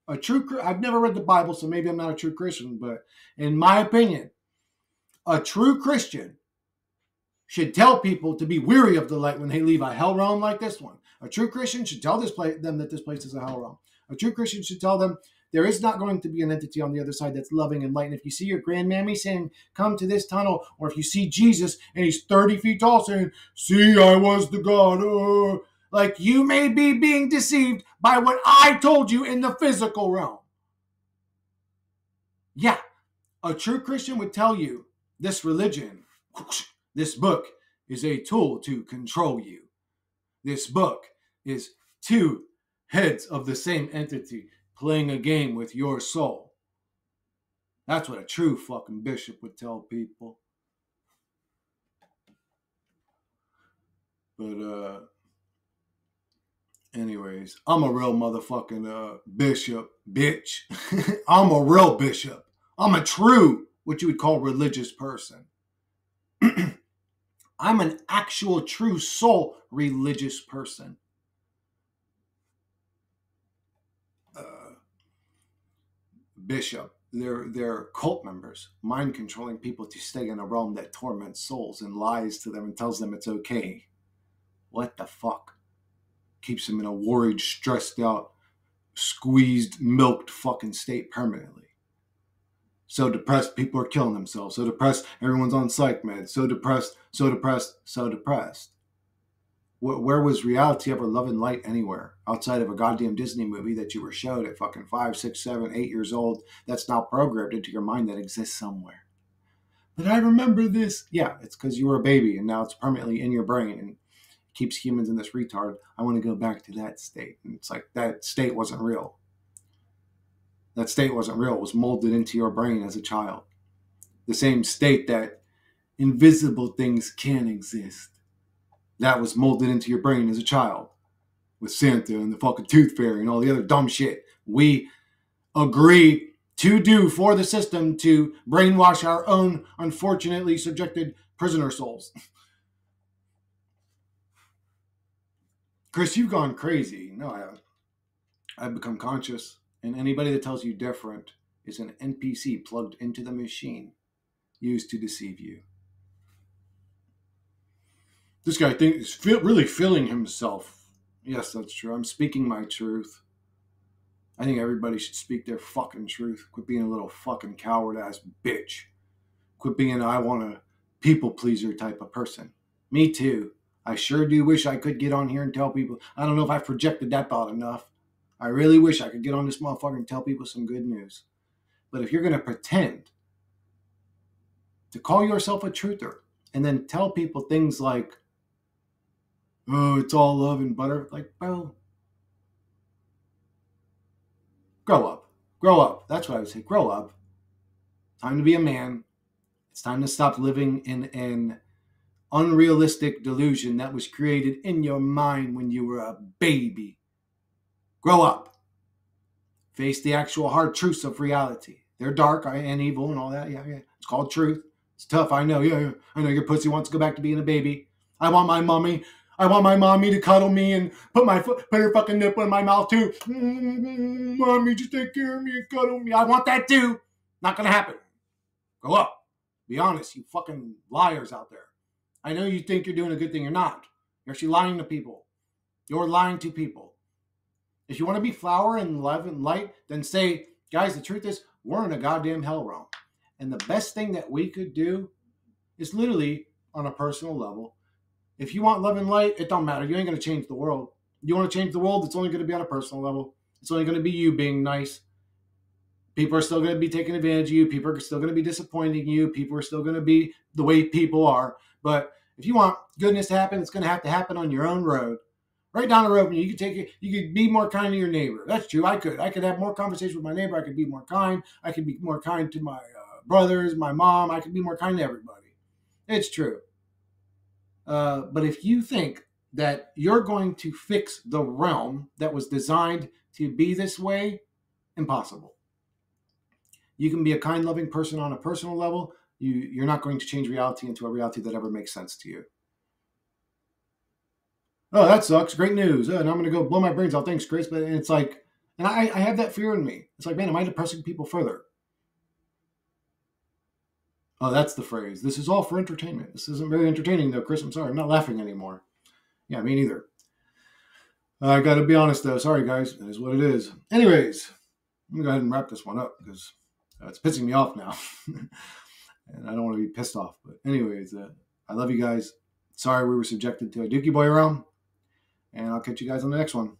S2: I've never read the Bible, so maybe I'm not a true Christian, but in my opinion, a true Christian should tell people to be weary of the light when they leave a hell realm like this one. A true Christian should tell them that this place is a hell realm. A true Christian should tell them there is not going to be an entity on the other side that's loving and light. And if you see your grandmammy saying, come to this tunnel, or if you see Jesus and he's 30 feet tall saying, see, I was the God, like you may be being deceived by what I told you in the physical realm. Yeah, a true Christian would tell you this religion, this book is a tool to control you. This book is two heads of the same entity playing a game with your soul. That's what a true fucking bishop would tell people. But anyways, I'm a real motherfucking bishop, bitch. I'm a real bishop. I'm a true what you would call religious person. I'm an actual true soul religious person. Bishop, they're cult members, mind controlling people to stay in a realm that torments souls and lies to them and tells them it's okay. What the fuck? Keeps them in a worried, stressed out, squeezed, milked fucking state permanently. So depressed, people are killing themselves. So depressed, everyone's on psych meds. So depressed, so depressed, so depressed. Where was reality ever, love and light anywhere outside of a goddamn Disney movie that you were showed at fucking 5, 6, 7, 8 years old that's now programmed into your mind that exists somewhere? But I remember this. Yeah, it's because you were a baby and now it's permanently in your brain and keeps humans in this retard. I want to go back to that state. And it's like that state wasn't real. That state wasn't real. It was molded into your brain as a child. The same state that invisible things can exist. That was molded into your brain as a child with Santa and the fucking Tooth Fairy and all the other dumb shit we agree to do for the system to brainwash our own unfortunately subjected prisoner souls. Chris, you've gone crazy. No, I haven't. I've become conscious, and anybody that tells you different is an NPC plugged into the machine used to deceive you. This guy is really feeling himself. Yes, that's true. I'm speaking my truth. I think everybody should speak their fucking truth. Quit being a little fucking coward-ass bitch. Quit being an I want a people-pleaser type of person. Me too. I sure do wish I could get on here and tell people. I don't know if I've projected that thought enough. I really wish I could get on this motherfucker and tell people some good news. But if you're going to pretend to call yourself a truther and then tell people things like, oh, it's all love and butter. Like, bro, grow up. Grow up. That's what I would say. Grow up. Time to be a man. It's time to stop living in an unrealistic delusion that was created in your mind when you were a baby. Grow up. Face the actual hard truths of reality. They're dark and evil and all that. Yeah. It's called truth. It's tough. I know. Yeah. I know your pussy wants to go back to being a baby. I want my mommy to cuddle me and put her fucking nipple in my mouth too. Mommy, just take care of me and cuddle me. I want that too. Not gonna happen. Grow up. Be honest, you fucking liars out there. I know you think you're doing a good thing. You're not. You're actually lying to people. You're lying to people. If you want to be flower and love and light, then say, guys, the truth is we're in a goddamn hell realm. And the best thing that we could do is literally on a personal level. If you want love and light, it don't matter. You ain't going to change the world. You want to change the world, it's only going to be on a personal level. It's only going to be you being nice. People are still going to be taking advantage of you. People are still going to be disappointing you. People are still going to be the way people are. But if you want goodness to happen, it's going to have to happen on your own road. Right down the road, you could take it. You could be more kind to your neighbor. That's true. I could have more conversation with my neighbor. I could be more kind. I could be more kind to my brothers, my mom. I could be more kind to everybody. It's true. But if you think that you're going to fix the realm that was designed to be this way, impossible. You can be a kind, loving person on a personal level. You're not going to change reality into a reality that ever makes sense to you. Oh, that sucks. Great news. And I'm going to go blow my brains out. Thanks, Chris. But it's like, and I have that fear in me. It's like, man, am I depressing people further? Oh, that's the phrase. This is all for entertainment. This isn't very entertaining, though, Chris. I'm sorry. I'm not laughing anymore. Yeah, me neither. I got to be honest, though. Sorry, guys. It is what it is. Anyways, I'm going to go ahead and wrap this one up because it's pissing me off now. And I don't want to be pissed off. But anyways, I love you guys. Sorry we were subjected to a Dookie Boy realm. And I'll catch you guys on the next one.